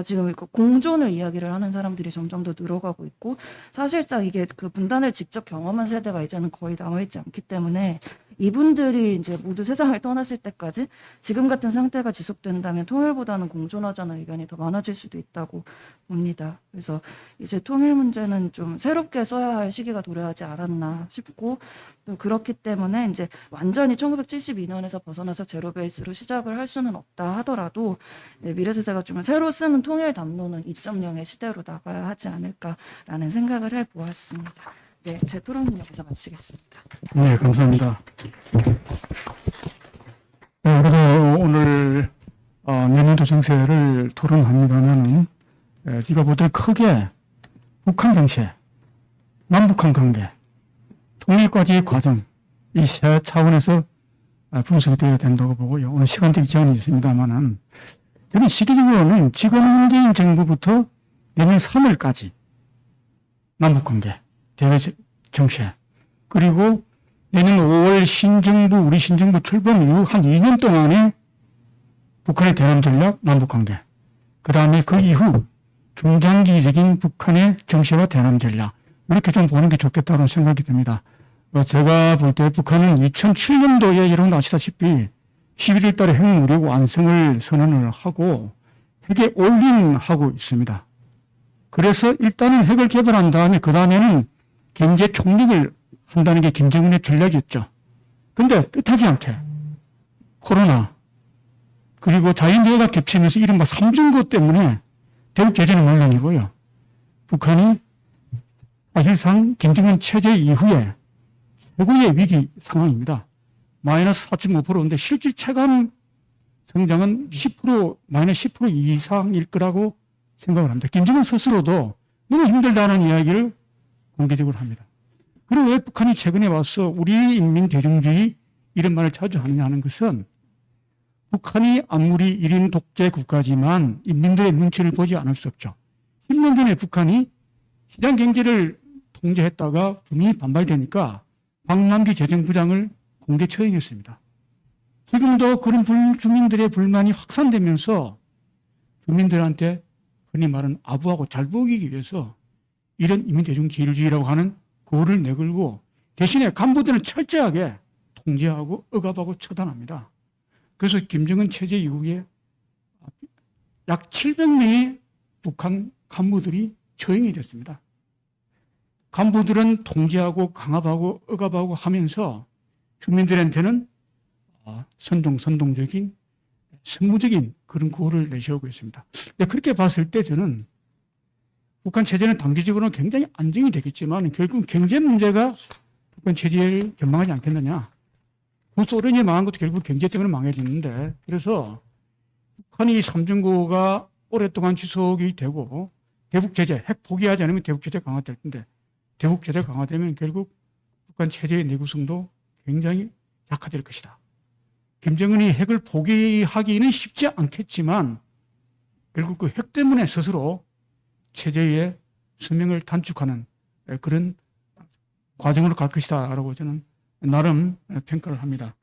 지금 공존을 이야기를 하는 사람들이 점점 더 늘어가고 있고 사실상 이게 그 분단을 직접 경험한 세대가 이제는 거의 남아있지 않기 때문에 이분들이 이제 모두 세상을 떠났을 때까지 지금 같은 상태가 지속된다면 통일보다는 공존하자는 의견이 더 많아질 수도 있다고 봅니다. 그래서 이제 통일 문제는 좀 새롭게 써야 할 시기가 도래하지 않았나 싶고 또 그렇기 때문에 이제 완전히 1972년에서 벗어나서 제로 베이스로 시작을 할 수는 없다 하더라도 미래 세대가 좀 새로 쓰는 통일 담론은 2.0의 시대로 나가야 하지 않을까라는 생각을 해보았습니다. 네, 제 토론은 여기서 마치겠습니다. 네, 감사합니다. 네, 그래서 오늘 내년도 정세를 토론합니다만은 제가 보다 크게 북한 정세, 남북한 관계, 통일까지의 과정 이 세 차원에서 분석이 되어야 된다고 보고요. 오늘 시간적 제한이 있습니다만은 저는 시기적으로는 지금 문재인 정부부터 내년 3월까지 남북관계 대외 정세 그리고 내년 5월 신정부 우리 신정부 출범 이후 한 2년 동안의 북한의 대남 전략 남북관계 그 다음에 그 이후 중장기적인 북한의 정세와 대남 전략 이렇게 좀 보는 게 좋겠다는 생각이 듭니다. 제가 볼 때 북한은 2007년도에 여러분 아시다시피 11월 달에 핵무력 완성을 선언을 하고 핵에 올인하고 있습니다. 그래서 일단은 핵을 개발한 다음에 그 다음에는 경제 총력을 한다는 게 김정은의 전략이었죠. 근데 뜻하지 않게 코로나 그리고 자연재해가 겹치면서 이른바 삼중고 때문에 대북 제재는 물론이고요. 북한이 사실상 김정은 체제 이후에 최고의 위기 상황입니다. 마이너스 4.5%인데 실질 체감 성장은 10% 마이너스 10% 이상일 거라고 생각을 합니다. 김정은 스스로도 너무 힘들다는 이야기를 공개적으로 합니다. 그리고 왜 북한이 최근에 와서 우리 인민 대중주의 이런 말을 자주 하느냐 하는 것은 북한이 아무리 1인 독재 국가지만 인민들의 눈치를 보지 않을 수 없죠. 10년 전에 북한이 시장 경제를 통제했다가 분명히 반발되니까 박남기 재정부장을 공개 처형했습니다. 지금도 그런 주민들의 불만이 확산되면서 주민들한테 흔히 말하는 아부하고 잘 보이기 위해서 이런 인민대중제일주의라고 하는 고를 내걸고 대신에 간부들을 철저하게 통제하고 억압하고 처단합니다. 그래서 김정은 체제 이후에 약 700명의 북한 간부들이 처형이 됐습니다. 간부들은 통제하고 강압하고 억압하고 하면서 주민들한테는 선동적인 선무적인 그런 구호를 내세우고 있습니다. 그렇게 봤을 때 저는 북한 체제는 단기적으로는 굉장히 안정이 되겠지만 결국 경제 문제가 북한 체제를 전망하지 않겠느냐. 소련이 망한 것도 결국 경제 때문에 망해졌는데, 그래서 북한이 삼중고가 오랫동안 지속이 되고 대북 제재, 핵 포기하지 않으면 대북 제재 강화될 텐데, 대북 제재 강화되면 결국 북한 체제의 내구성도 굉장히 약화될 것이다. 김정은이 핵을 포기하기는 쉽지 않겠지만 결국 그 핵 때문에 스스로 체제의 수명을 단축하는 그런 과정으로 갈 것이다라고 저는 나름 평가를 합니다.